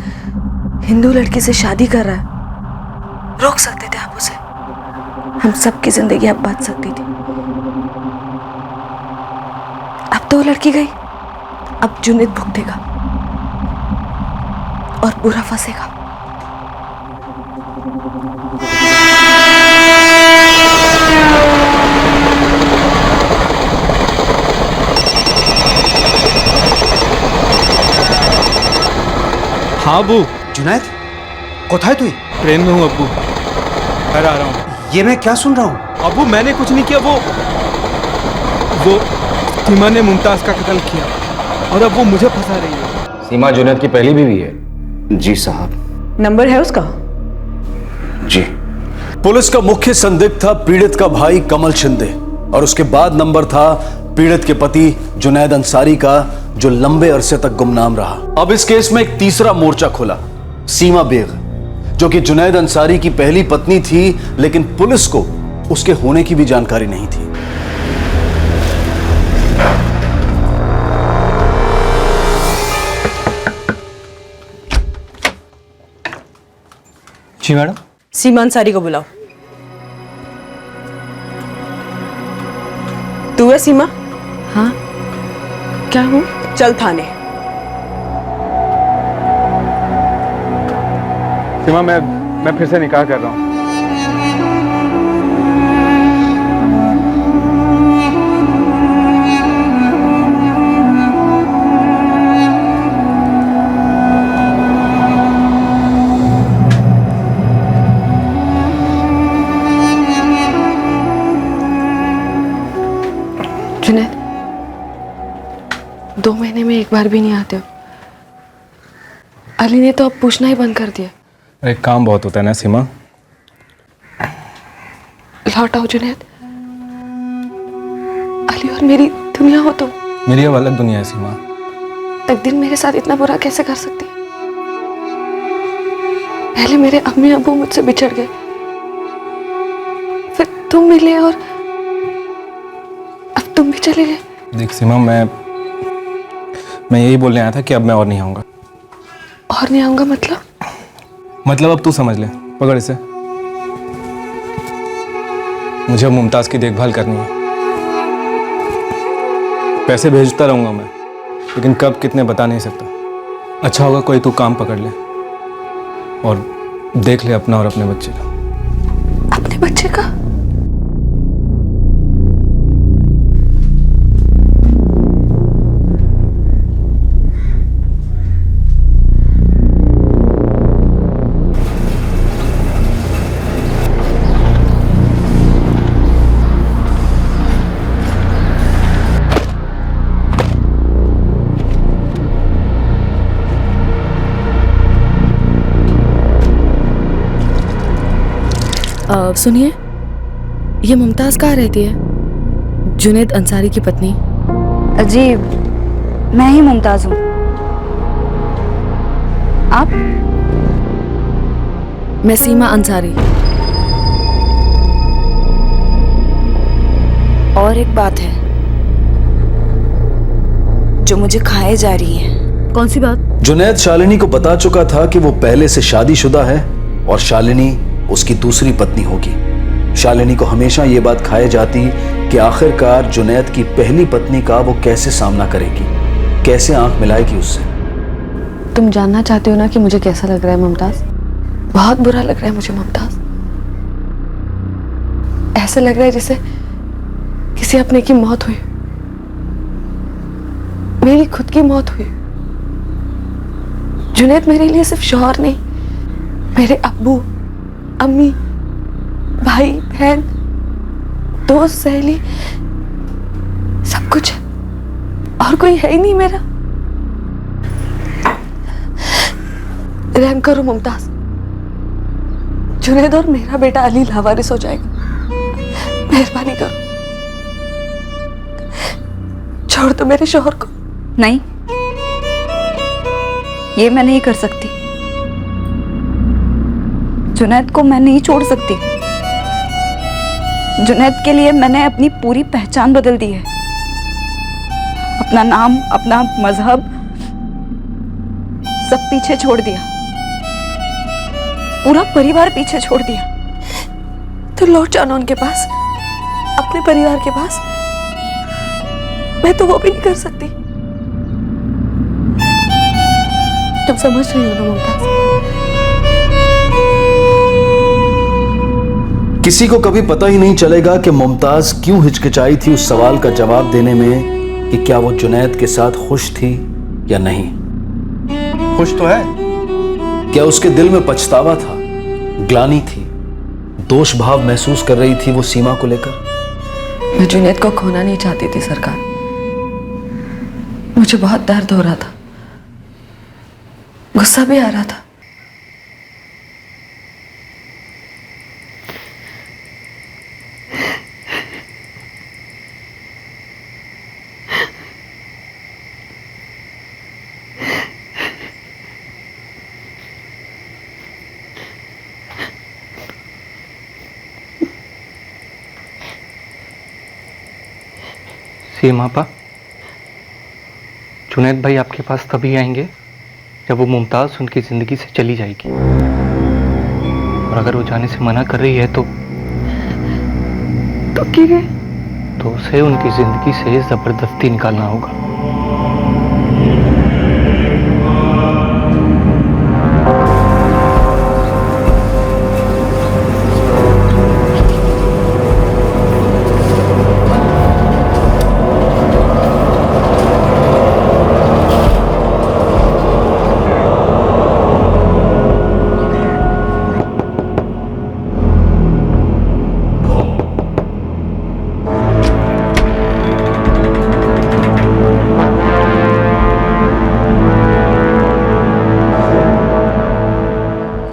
हिंदू लड़की से शादी कर रहा है, रोक सकते थे आप उसे। हम सबकी जिंदगी अब बच सकती थी। अब तो वो लड़की गई, अब जुनैद भुगतेगा और बुरा फंसेगा। हाँ अब्बू। जुनैद, कोথায় তুই? ट्रेन में हूँ अब्बू, घर आ रहा हूँ। ये मैं क्या सुन रहा हूँ? अब्बू मैंने कुछ नहीं किया, वो सीमा ने मुमताज का कत्ल किया और अब वो मुझे फंसा रही है। सीमा जुनैद की पहली बीवी है। जी साहब। नंबर है उसका? जी। पुलिस का मुख्य संदिग्ध था पीड़ित का भाई कमल शिंदे और उसके बाद नंबर था पीड़ित के पति जुनैद अंसारी का, जो लंबे अरसे तक गुमनाम रहा। अब इस केस में एक तीसरा मोर्चा खुला, सीमा बेग, जो कि जुनैद अंसारी की पहली पत्नी थी, लेकिन पुलिस को उसके होने की भी जानकारी नहीं थी। जी मैडम। सीमा अंसारी को बुलाओ। तू है सीमा? हाँ, क्या हूँ? चल थाने। सीमा, मैं फिर से निकाह कर रहा हूँ। जुनैद, 2 महीने में एक बार भी नहीं आते हो। अली ने तो अब पूछना ही बंद कर दिया। अरे काम बहुत होता है ना सीमा। लौट आओ जुनैद, अली और मेरी दुनिया हो तुम। मेरी अब अलग दुनिया है सीमा। तकदीर मेरे साथ इतना बुरा कैसे कर सकती है? पहले मेरे अम्मी अबू मुझसे बिछड़ गए, फिर तुम मिले और अब तुम भी चले गए। देख सीमा, मैं यही बोलने आया था कि अब मैं और नहीं आऊंगा। और नहीं आऊंगा मतलब अब तू समझ ले, पकड़ इसे। मुझे अब मुमताज की देखभाल करनी है। पैसे भेजता रहूंगा मैं, लेकिन कब कितने बता नहीं सकता। अच्छा होगा कोई तू काम पकड़ ले और देख ले अपना और अपने बच्चे का। अपने बच्चे का? सुनिए, ये मुमताज कहाँ रहती है? जुनैद अंसारी की पत्नी। जी, मैं ही मुमताज हूँ। आप? मैं सीमा अंसारी। और एक बात है जो मुझे खाए जा रही है। कौन सी बात? जुनैद शालिनी को बता चुका था कि वो पहले से शादीशुदा है और शालिनी उसकी दूसरी पत्नी होगी। शालिनी को हमेशा ये बात खाए जाती कि आखिरकार जुनैद की पहली पत्नी का वो कैसे सामना करेगी, कैसे आंख मिलाएगी उससे। तुम जानना चाहते हो ना कि मुझे कैसा लग रहा है मुमताज? बहुत बुरा लग रहा है मुझे मुमताज। ऐसा लग रहा है जैसे किसी अपने की मौत हुई, मेरी खुद की मौत हुई। जुनैद मेरे लिए सिर्फ शौहर नहीं, मेरे अब्बू, अम्मी, भाई, बहन, दोस्त, सहेली, सब कुछ। और कोई है ही नहीं मेरा। रहम करो मुमताज, जुनैद और मेरा बेटा अली लावारिस हो जाएगा। मेहरबानी करो, छोड़ दो मेरे शौहर को। नहीं, ये मैं नहीं कर सकती। जुनैद को मैं नहीं छोड़ सकती। जुनैद के लिए मैंने अपनी पूरी पहचान बदल दी है, अपना नाम, अपना मजहब सब पीछे छोड़ दिया, पूरा परिवार पीछे छोड़ दिया। तो लौट जाना उनके पास, अपने परिवार के पास। मैं तो वो भी नहीं कर सकती। तुम समझ रही हो ना मुमताज? किसी को कभी पता ही नहीं चलेगा कि मुमताज क्यों हिचकिचाई थी उस सवाल का जवाब देने में कि क्या वो जुनैद के साथ खुश थी या नहीं। खुश तो है। क्या उसके दिल में पछतावा था, ग्लानि थी, दोष भाव महसूस कर रही थी वो सीमा को लेकर? मैं जुनैद को खोना नहीं चाहती थी सरकार। मुझे बहुत दर्द हो रहा था, गुस्सा भी आ रहा था। सीमा पा, जुनैद भाई आपके पास तभी आएंगे जब वो मुमताज़ उनकी ज़िंदगी से चली जाएगी, और अगर वो जाने से मना कर रही है तो उसे उनकी ज़िंदगी से ज़बरदस्ती निकालना होगा।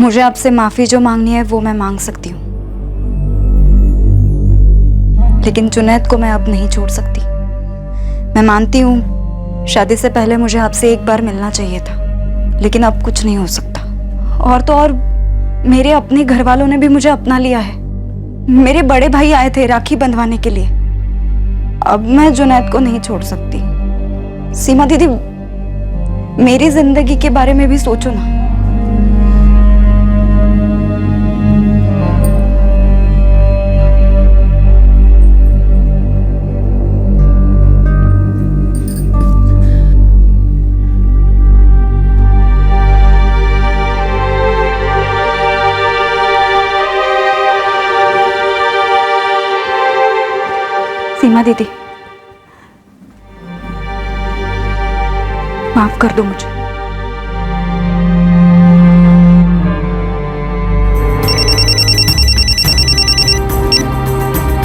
मुझे आपसे माफी जो मांगनी है वो मैं मांग सकती हूँ, लेकिन जुनैद को मैं अब नहीं छोड़ सकती। मैं मानती हूँ शादी से पहले मुझे आपसे एक बार मिलना चाहिए था, लेकिन अब कुछ नहीं हो सकता। और तो और मेरे अपने घर वालों ने भी मुझे अपना लिया है। मेरे बड़े भाई आए थे राखी बंधवाने के लिए। अब मैं जुनैद को नहीं छोड़ सकती। सीमा दीदी, मेरी जिंदगी के बारे में भी सोचो ना। सीमा दीदी, माफ कर दो मुझे।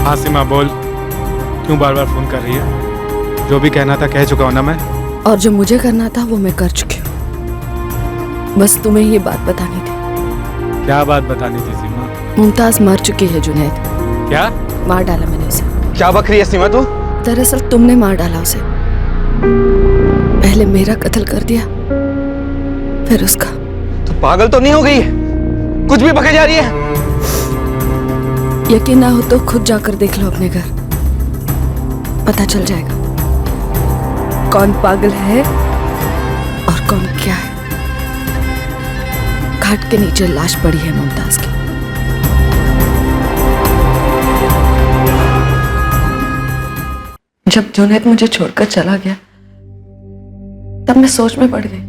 हाँ सीमा बोल, क्यों बार बार फोन कर रही है? जो भी कहना था कह चुका हूं ना मैं। और जो मुझे करना था वो मैं कर चुकी हूँ। बस तुम्हें ये बात बतानी थी। क्या बात बतानी थी सीमा? मुमताज मर चुकी है जुनैद। क्या? मार डाला मैंने उसे। क्या बक रही है सीमा तू? दरअसल तुमने मार डाला उसे। पहले मेरा कत्ल कर दिया, फिर उसका। तू पागल तो नहीं हो गई? कुछ भी बके जा रही है। यकीन ना हो तो खुद जाकर देख लो अपने घर, पता चल जाएगा कौन पागल है और कौन क्या है। घाट के नीचे लाश पड़ी है मुमताज की। जब जुनैद मुझे छोड़कर चला गया तब मैं सोच में पड़ गई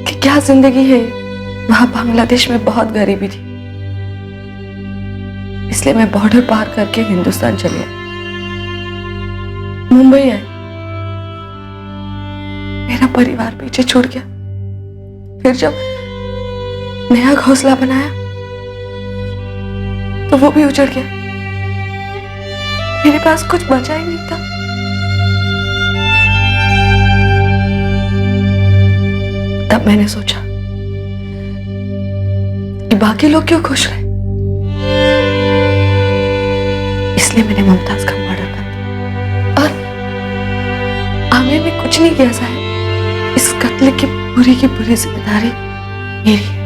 कि क्या जिंदगी है। वहां बांग्लादेश में बहुत गरीबी थी, इसलिए मैं बॉर्डर पार करके हिंदुस्तान चली आई, मुंबई आई। मेरा परिवार पीछे छूट गया। फिर जब नया घोंसला बनाया तो वो भी उजड़ गया। मेरे पास कुछ बचा ही नहीं था। तब मैंने सोचा कि बाकी लोग क्यों खुश रहे, इसलिए मैंने मुमताज का मर्डर कर दिया। और आमिर ने कुछ नहीं किया साहब, इस कत्ल की पूरी जिम्मेदारी मेरी है।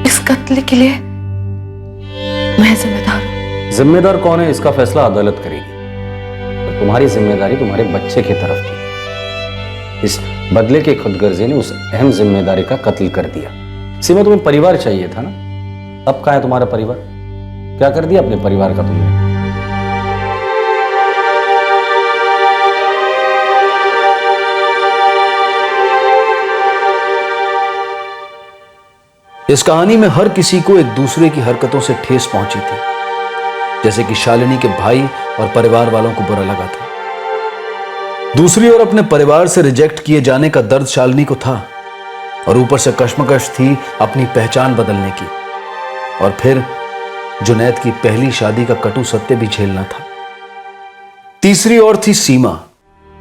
इस कत्ल के लिए मैं जिम्मेदार हूं। जिम्मेदार कौन है इसका फैसला अदालत करेगी। तो तुम्हारी जिम्मेदारी तुम्हारे बच्चे की तरफ थी। इस बदले के खुदगर्जी ने उस अहम जिम्मेदारी का कत्ल कर दिया। सीमा, तुम्हें परिवार चाहिए था ना, अब कहाँ है तुम्हारा परिवार? क्या कर दिया अपने परिवार का तुमने? इस कहानी में हर किसी को एक दूसरे की हरकतों से ठेस पहुंची थी, जैसे कि शालिनी के भाई और परिवार वालों को बुरा लगा था। दूसरी ओर अपने परिवार से रिजेक्ट किए जाने का दर्द शालिनी को था, और ऊपर से कश्मकश थी अपनी पहचान बदलने की, और फिर जुनैद की पहली शादी का कटु सत्य भी झेलना था। तीसरी ओर थी सीमा,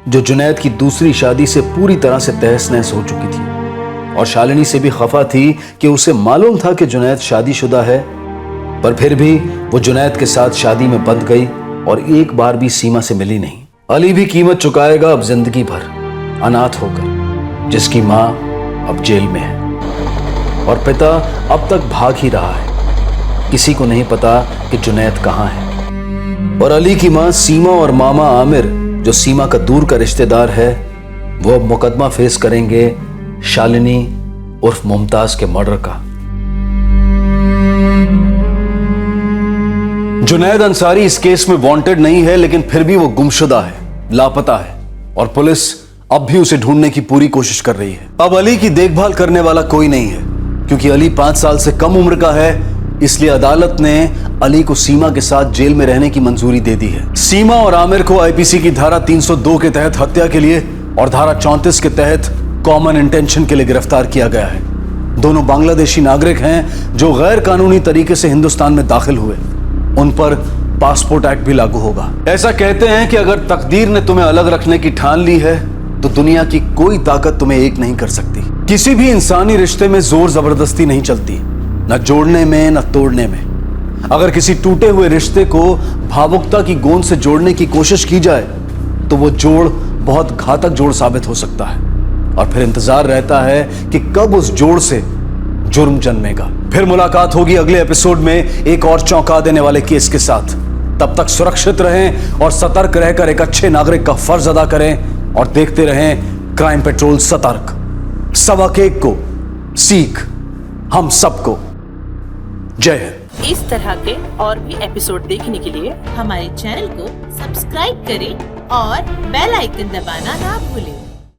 जो जुनैद की दूसरी शादी से पूरी तरह से तहस नहस हो चुकी थी, और शालिनी से भी खफा थी कि उसे मालूम था कि जुनैद शादीशुदा है, पर फिर भी वो जुनैद के साथ शादी में बंध गई और एक बार भी सीमा से मिली नहीं। अली भी कीमत चुकाएगा अब जिंदगी भर, अनाथ होकर, जिसकी मां अब जेल में है और पिता अब तक भाग ही रहा है। किसी को नहीं पता कि जुनैद कहां है। और अली की मां सीमा और मामा आमिर, जो सीमा का दूर का रिश्तेदार है, वो अब मुकदमा फेस करेंगे शालिनी उर्फ मुमताज के मर्डर का। जुनैद अंसारी इस केस में वांटेड नहीं है, लेकिन फिर भी वो गुमशुदा है, लापता है, और पुलिस अब भी उसे ढूंढने की पूरी कोशिश कर रही है। अब अली की देखभाल करने वाला कोई नहीं है, क्योंकि अली 5 साल से कम उम्र का है, इसलिए अदालत ने अली को सीमा के साथ जेल में रहने की मंजूरी दे दी है। सीमा और आमिर को आईपीसी की धारा 302 के तहत हत्या के लिए और धारा 34 के तहत कॉमन इंटेंशन के लिए गिरफ्तार किया गया है। दोनों बांग्लादेशी नागरिक हैं जो गैर कानूनी तरीके से हिंदुस्तान में दाखिल हुए। उन पर पासपोर्ट एक्ट भी लागू होगा। ऐसा कहते हैं कि अगर तकदीर ने तुम्हें अलग रखने की ठान ली है तो दुनिया की कोई ताकत तुम्हें एक नहीं कर सकती। किसी भी इंसानी रिश्ते में जोर जबरदस्ती नहीं चलती, न जोड़ने में न तोड़ने में। अगर किसी टूटे हुए रिश्ते को भावुकता की गोंद से जोड़ने की कोशिश की जाए तो वो जोड़ बहुत घातक जोड़ साबित हो सकता है, और फिर इंतजार रहता है कि कब उस जोड़ से जुर्म जन्मेगा। फिर मुलाकात होगी अगले एपिसोड में एक और चौंका देने वाले केस के साथ। तब तक सुरक्षित रहें और सतर्क रहकर एक अच्छे नागरिक का फर्ज अदा करें, और देखते रहें क्राइम पेट्रोल सतर्क। सबक एक को सीख हम सबको। जय हिंद। इस तरह के और भी एपिसोड देखने के लिए हमारे चैनल को सब्सक्राइब करें और बेल आइकन दबाना ना भूलें।